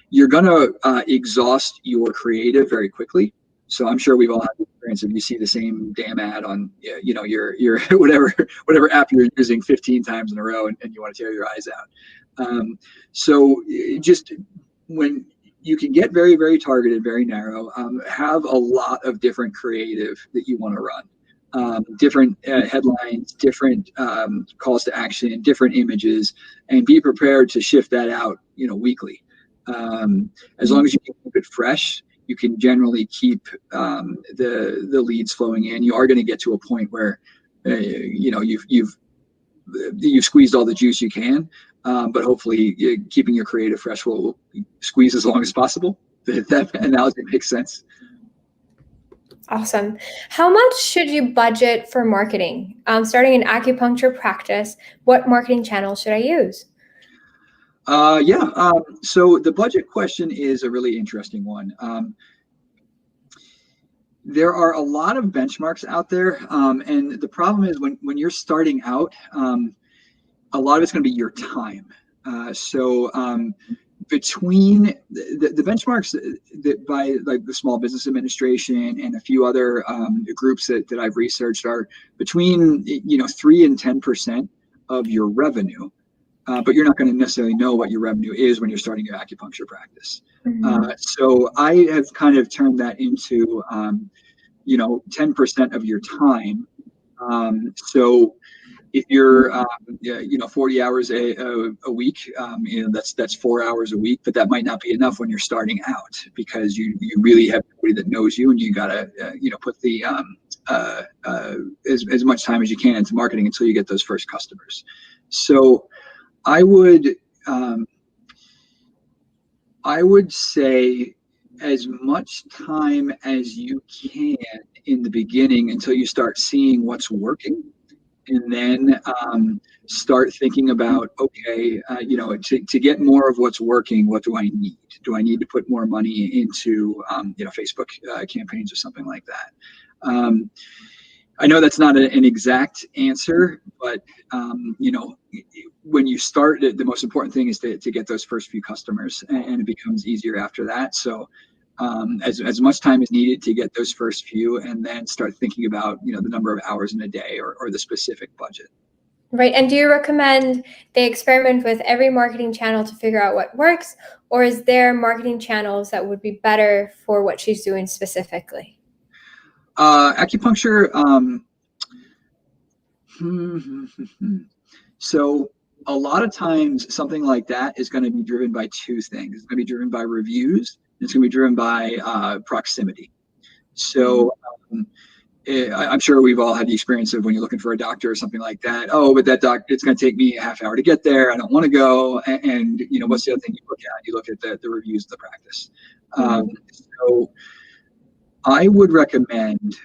you're going to exhaust your creative very quickly. So I'm sure we've all had the experience if you see the same damn ad on, your whatever app you're using 15 times in a row, and you want to tear your eyes out. So just when you can get very, very targeted, very narrow, have a lot of different creative that you want to run. Different headlines, different calls to action, different images, and be prepared to shift that out, weekly. As long as you can keep it fresh, you can generally keep the leads flowing in. You are going to get to a point where you've squeezed all the juice you can, but hopefully keeping your creative fresh will squeeze as long as possible. If that analogy makes sense. Awesome. How much should you budget for marketing? Starting an acupuncture practice, what marketing channels should I use? So the budget question is a really interesting one. There are a lot of benchmarks out there, and the problem is when you're starting out, a lot of it's going to be your time. Between the benchmarks that by like the Small Business Administration and a few other groups that I've researched are between 3 and 10% of your revenue, but you're not going to necessarily know what your revenue is when you're starting your acupuncture practice. Mm-hmm. So I have kind of turned that into 10% of your time. So if you're 40 hours a week, that's 4 hours a week, but that might not be enough when you're starting out because you really have somebody that knows you, and you gotta put the as much time as you can into marketing until you get those first customers. So I would say as much time as you can in the beginning until you start seeing what's working. And then start thinking about, okay, to get more of what's working, what do I need? Do I need to put more money into, Facebook campaigns or something like that? I know that's not an exact answer, but, when you start, the most important thing is to get those first few customers, and it becomes easier after that. So as much time is needed to get those first few, and then start thinking about the number of hours in a day or the specific budget. Right. And do you recommend they experiment with every marketing channel to figure out what works, or is there marketing channels that would be better for what she's doing specifically? Acupuncture. So a lot of times something like that is going to be driven by two things. It's going to be driven by reviews. It's going to be driven by proximity. So I'm sure we've all had the experience of when you're looking for a doctor or something like that. Oh, but that doctor, it's going to take me a half hour to get there. I don't want to go. And what's the other thing you look at? You look at the reviews of the practice. So I would recommend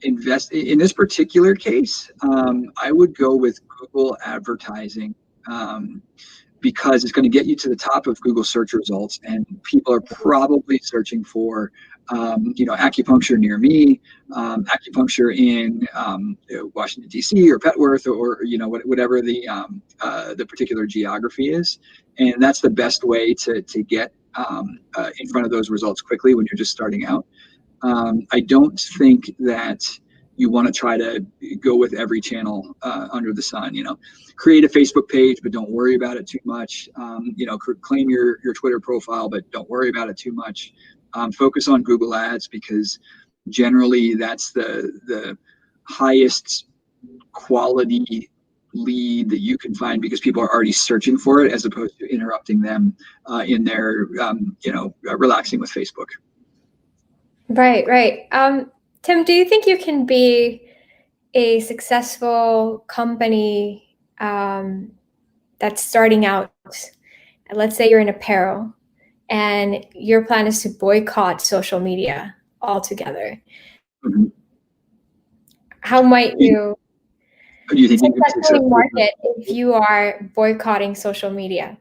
invest in this particular case. I would go with Google advertising because it's going to get you to the top of Google search results, and people are probably searching for, acupuncture near me, acupuncture in Washington D.C. or Petworth, or whatever the particular geography is, and that's the best way to get in front of those results quickly when you're just starting out. I don't think that you want to try to go with every channel under the sun. Create a Facebook page, but don't worry about it too much. Claim your Twitter profile, but don't worry about it too much. Focus on Google Ads, because generally that's the highest quality lead that you can find, because people are already searching for it, as opposed to interrupting them in their relaxing with Facebook. Right. Tim, do you think you can be a successful company that's starting out? Let's say you're in apparel and your plan is to boycott social media altogether. Mm-hmm. How might you do you think you can be successful market if you are boycotting social media?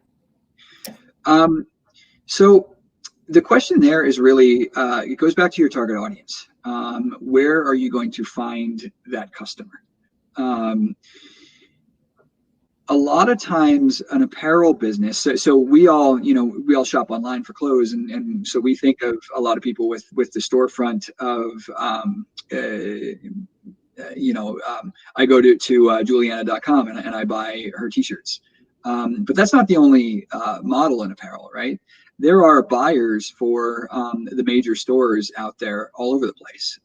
So the question there is really, it goes back to your target audience. Where are you going to find that customer? A lot of times an apparel business, so we all shop online for clothes, and so we think of a lot of people with the storefront of I go to Juliana.com and I buy her t-shirts, but that's not the only model in apparel, right? There are buyers for the major stores out there all over the place.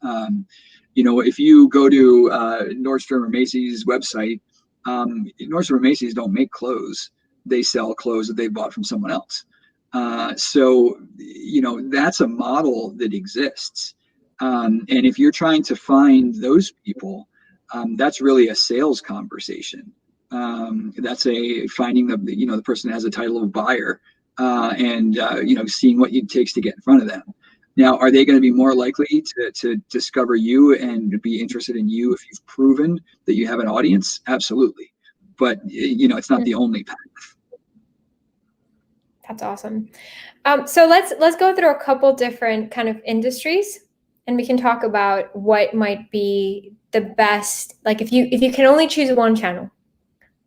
If you go to Nordstrom or Macy's website, Nordstrom or Macy's don't make clothes. They sell clothes that they bought from someone else. So that's a model that exists. And if you're trying to find those people, that's really a sales conversation. That's finding the person that has a title of buyer, and seeing what it takes to get in front of them. Now, are they going to be more likely to discover you and be interested in you if you've proven that you have an audience? Absolutely. But, it's not the only path. That's awesome. So let's go through a couple different kind of industries, and we can talk about what might be the best. Like if you can only choose one channel,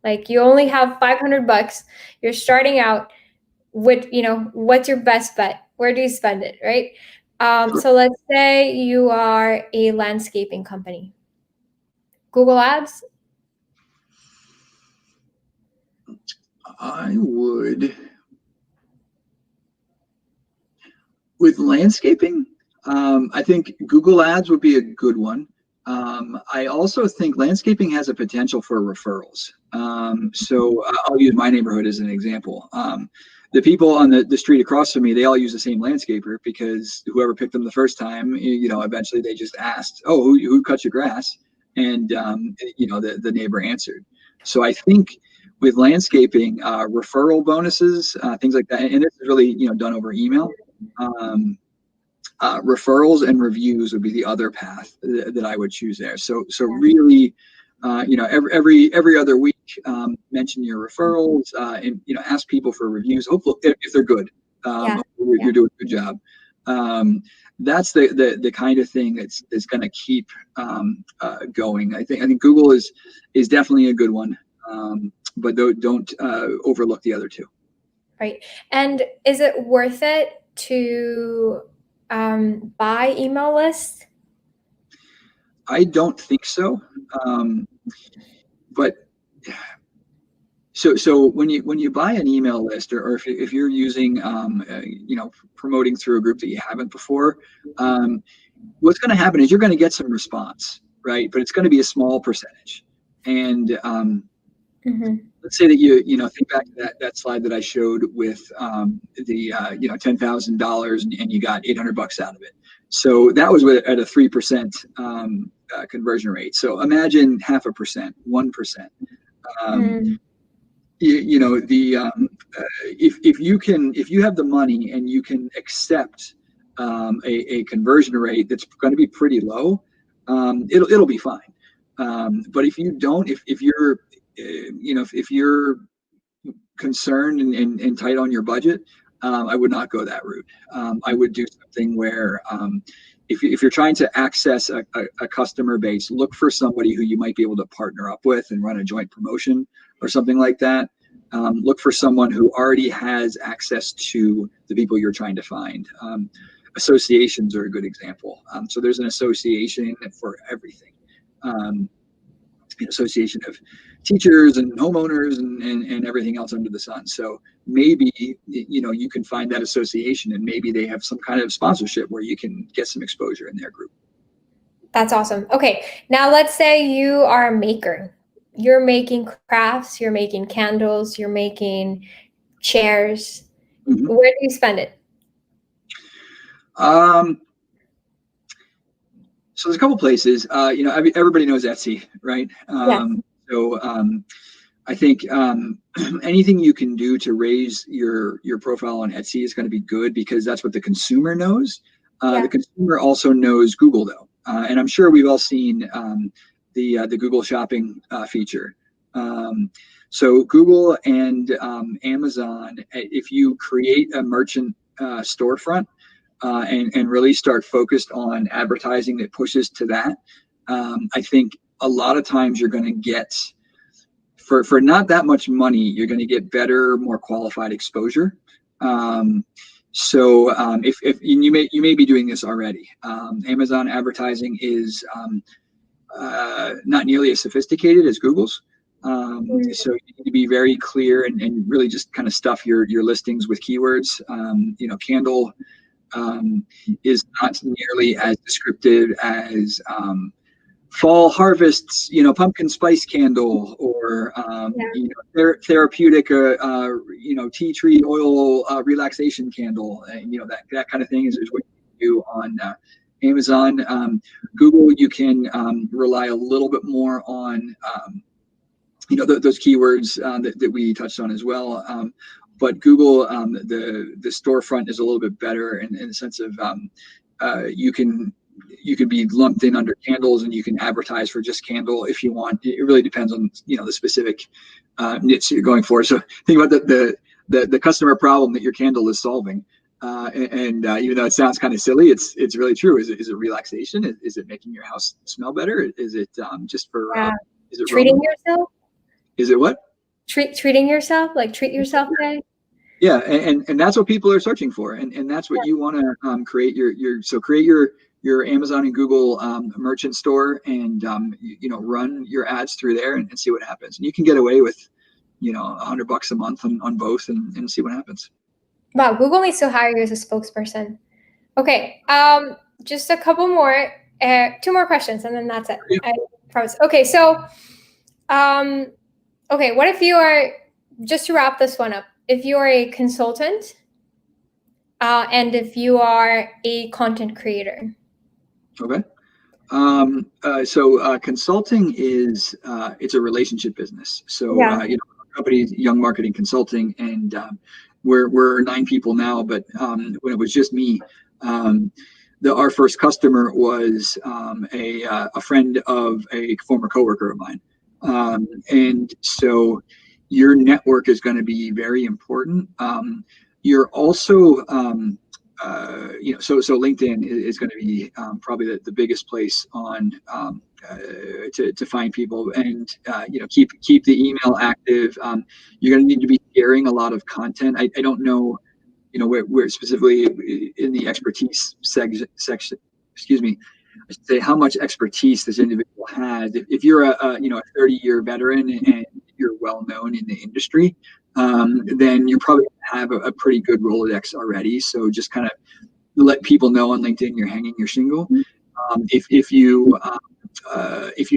like you only have $500, you're starting out with, what's your best bet? Where do you spend it, right? So let's say you are a landscaping company. Google Ads? I would. With landscaping, I think Google Ads would be a good one. I also think landscaping has a potential for referrals. So I'll use my neighborhood as an example. The people on the street across from me, they all use the same landscaper, because whoever picked them the first time, eventually they just asked, "Oh, who cut your grass?" And the neighbor answered. So I think with landscaping, referral bonuses, things like that, and this is really done over email. Referrals and reviews would be the other path that I would choose there. So really, every other week, mention your referrals, and ask people for reviews. Hopefully, if they're good, you're doing a good job. That's the kind of thing that's going to keep going. I think Google is definitely a good one, but don't overlook the other two. Right. And is it worth it to buy email lists? I don't think so. But so when you buy an email list, or if you're using promoting through a group that you haven't before, what's going to happen is you're going to get some response, right? But it's going to be a small percentage. And let's say that you think back to that slide that I showed with the $10,000 and you got $800 out of it. So that was at a 3% conversion rate. So imagine 0.5%, 1%. If you have the money and you can accept a conversion rate that's going to be pretty low, it'll be fine. But if you don't, if you're concerned and tight on your budget, I would not go that route. I would do something where if you're trying to access a customer base, look for somebody who you might be able to partner up with and run a joint promotion or something like that. Look for someone who already has access to the people you're trying to find. Associations are a good example. So there's an association for everything. An association of teachers and homeowners and everything else under the sun. So maybe, you can find that association, and maybe they have some kind of sponsorship where you can get some exposure in their group. That's awesome. Okay, now let's say you are a maker. You're making crafts, you're making candles, you're making chairs. Mm-hmm. Where do you spend it? So there's a couple places. Everybody knows Etsy, right? Yes. So I think anything you can do to raise your profile on Etsy is going to be good, because that's what the consumer knows. The consumer also knows Google, though, and I'm sure we've all seen the Google Shopping feature. So Google and Amazon, if you create a merchant storefront and really start focused on advertising that pushes to that, I think a lot of times you're going to get, for not that much money, you're going to get better, more qualified exposure. So if you may be doing this already. Amazon advertising is not nearly as sophisticated as Google's. So you need to be very clear and really just kind of stuff your listings with keywords. Candle is not nearly as descriptive as fall harvests, pumpkin spice candle, or therapeutic, tea tree oil relaxation candle. That kind of thing is what you do on Amazon. Google, you can rely a little bit more on those keywords that we touched on as well. But Google, the storefront is a little bit better in the sense of you could be lumped in under candles, and you can advertise for just candle if you want. It really depends on the specific niche you're going for. So think about the customer problem that your candle is solving. And even though it sounds kind of silly, it's really true. Is it relaxation? Is it making your house smell better? Is it just for is it treating yourself? Is it what? Treating yourself, like treat yourself day? Yeah, and that's what people are searching for, and that's what you want to create create your Amazon and Google merchant store, and run your ads through there and see what happens. And you can get away with $100 a month on both, and see what happens. Wow, Google needs to hire you as a spokesperson. Okay, just a couple more, 2 more questions, and then that's it. Yeah. I promise. Okay, so, what if you are, just to wrap this one up, if you are a consultant, and if you are a content creator? Okay. So consulting is it's a relationship business. So our company is Young Marketing Consulting, and we're 9 people now. But when it was just me, our first customer was a friend of a former coworker of mine, and so your network is going to be very important. You're also so LinkedIn is going to be probably the biggest place on to find people, and keep the email active. You're going to need to be sharing a lot of content. I don't know where specifically in the expertise section. Excuse me. I should say how much expertise this individual has. If you're a 30-year veteran and you're well known in the industry, then you probably have a pretty good Rolodex already. So just kind of let people know on LinkedIn you're hanging your shingle. If you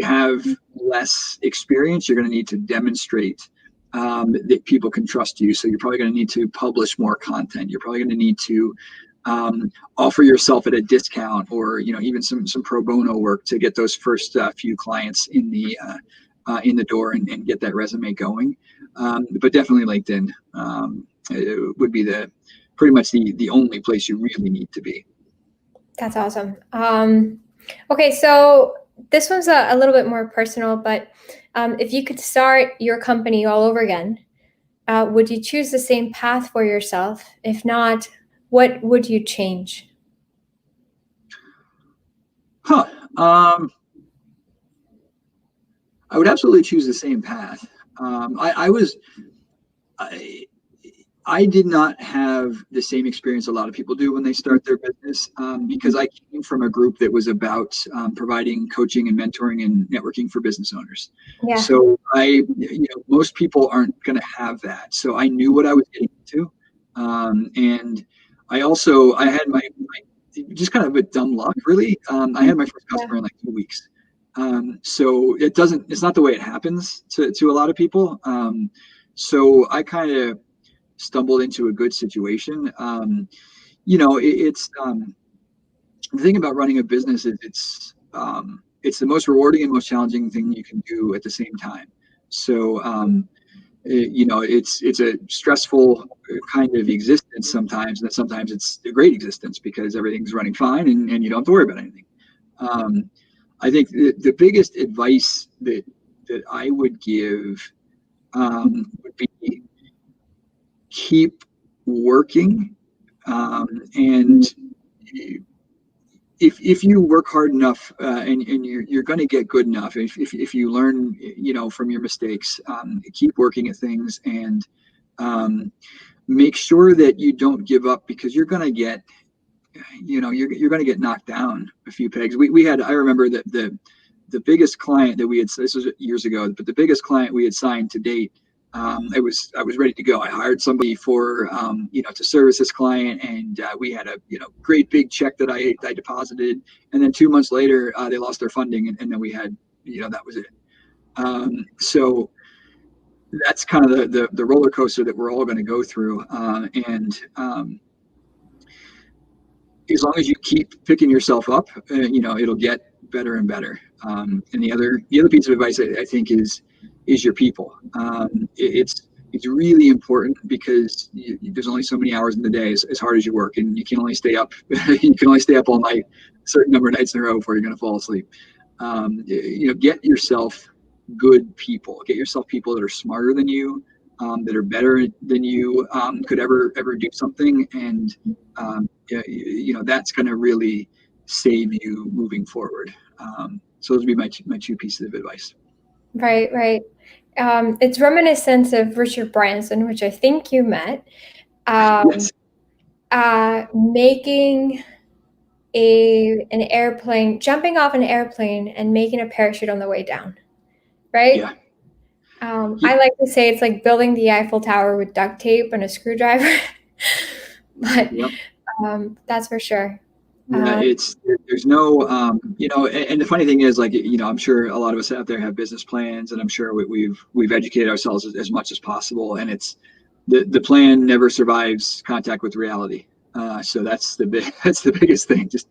have less experience, you're going to need to demonstrate that people can trust you. So you're probably going to need to publish more content. You're probably going to need to offer yourself at a discount, or even some pro bono work to get those first few clients in the door and get that resume going. But definitely LinkedIn it would be pretty much the only place you really need to be. That's awesome. Okay, so this one's a little bit more personal, but if you could start your company all over again, would you choose the same path for yourself? If not, what would you change? I would absolutely choose the same path. I did not have the same experience a lot of people do when they start their business, because I came from a group that was about providing coaching and mentoring and networking for business owners. Yeah. So most people aren't going to have that. So I knew what I was getting into, and I had my just kind of a dumb luck, really. I had my first customer in like 2 weeks. So it's not the way it happens to a lot of people. So I kind of stumbled into a good situation. The thing about running a business is it's the most rewarding and most challenging thing you can do at the same time. So it's a stressful kind of existence sometimes, and sometimes it's a great existence because everything's running fine and you don't have to worry about anything. I think the biggest advice that I would give would be keep working, and if you work hard enough, and you're going to get good enough, if you learn from your mistakes, keep working at things, and make sure that you don't give up, because you're going to get you're going to get knocked down a few pegs. I remember that the biggest client that we had, this was years ago, but the biggest client we had signed to date, I was ready to go. I hired somebody for to service this client, and we had a great big check that I deposited, and then 2 months later they lost their funding, and then we had that was it. So that's kind of the roller coaster that we're all going to go through, and as long as you keep picking yourself up, it'll get better and better. And the other piece of advice I think is your people. It's really important, because there's only so many hours in the day, as hard as you work, and you can only stay up. You can only stay up all night, a certain number of nights in a row before you're going to fall asleep. Get yourself good people. Get yourself people that are smarter than you, that are better than you could ever do something, and that's going to really save you moving forward. So those would be my two pieces of advice. Right. It's reminiscent of Richard Branson, which I think you met. Yes. Making jumping off an airplane and making a parachute on the way down, right? Yeah. I like to say it's like building the Eiffel Tower with duct tape and a screwdriver, but Yep. That's for sure. Yeah, there's no, and the funny thing is, like, I'm sure a lot of us out there have business plans, and I'm sure we've educated ourselves as much as possible, and it's the plan never survives contact with reality. So that's the biggest thing. Just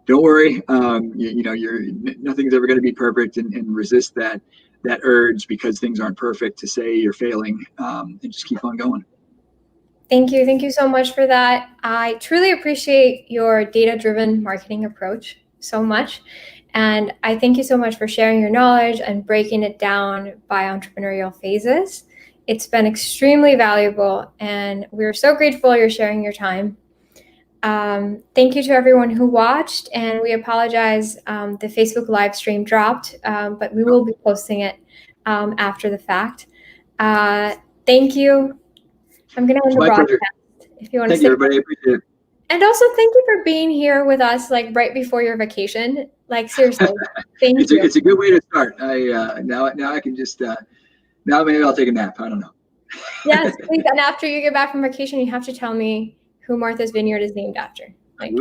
don't worry. Nothing's ever going to be perfect, and resist that urge, because things aren't perfect, to say you're failing, and just keep on going. Thank you so much for that. I truly appreciate your data-driven marketing approach so much. And I thank you so much for sharing your knowledge and breaking it down by entrepreneurial phases. It's been extremely valuable, and we're so grateful you're sharing your time. Thank you to everyone who watched, and we apologize, the Facebook live stream dropped, but we will be posting it after the fact. Thank you. I'm going to end the broadcast. If you want to say, thank you, everybody. I appreciate it. And also, thank you for being here with us, like right before your vacation. Like, seriously, thank you. It's a good way to start. Now I can just now maybe I'll take a nap. I don't know. Yes, please. And after you get back from vacation, you have to tell me who Martha's Vineyard is named after. Like,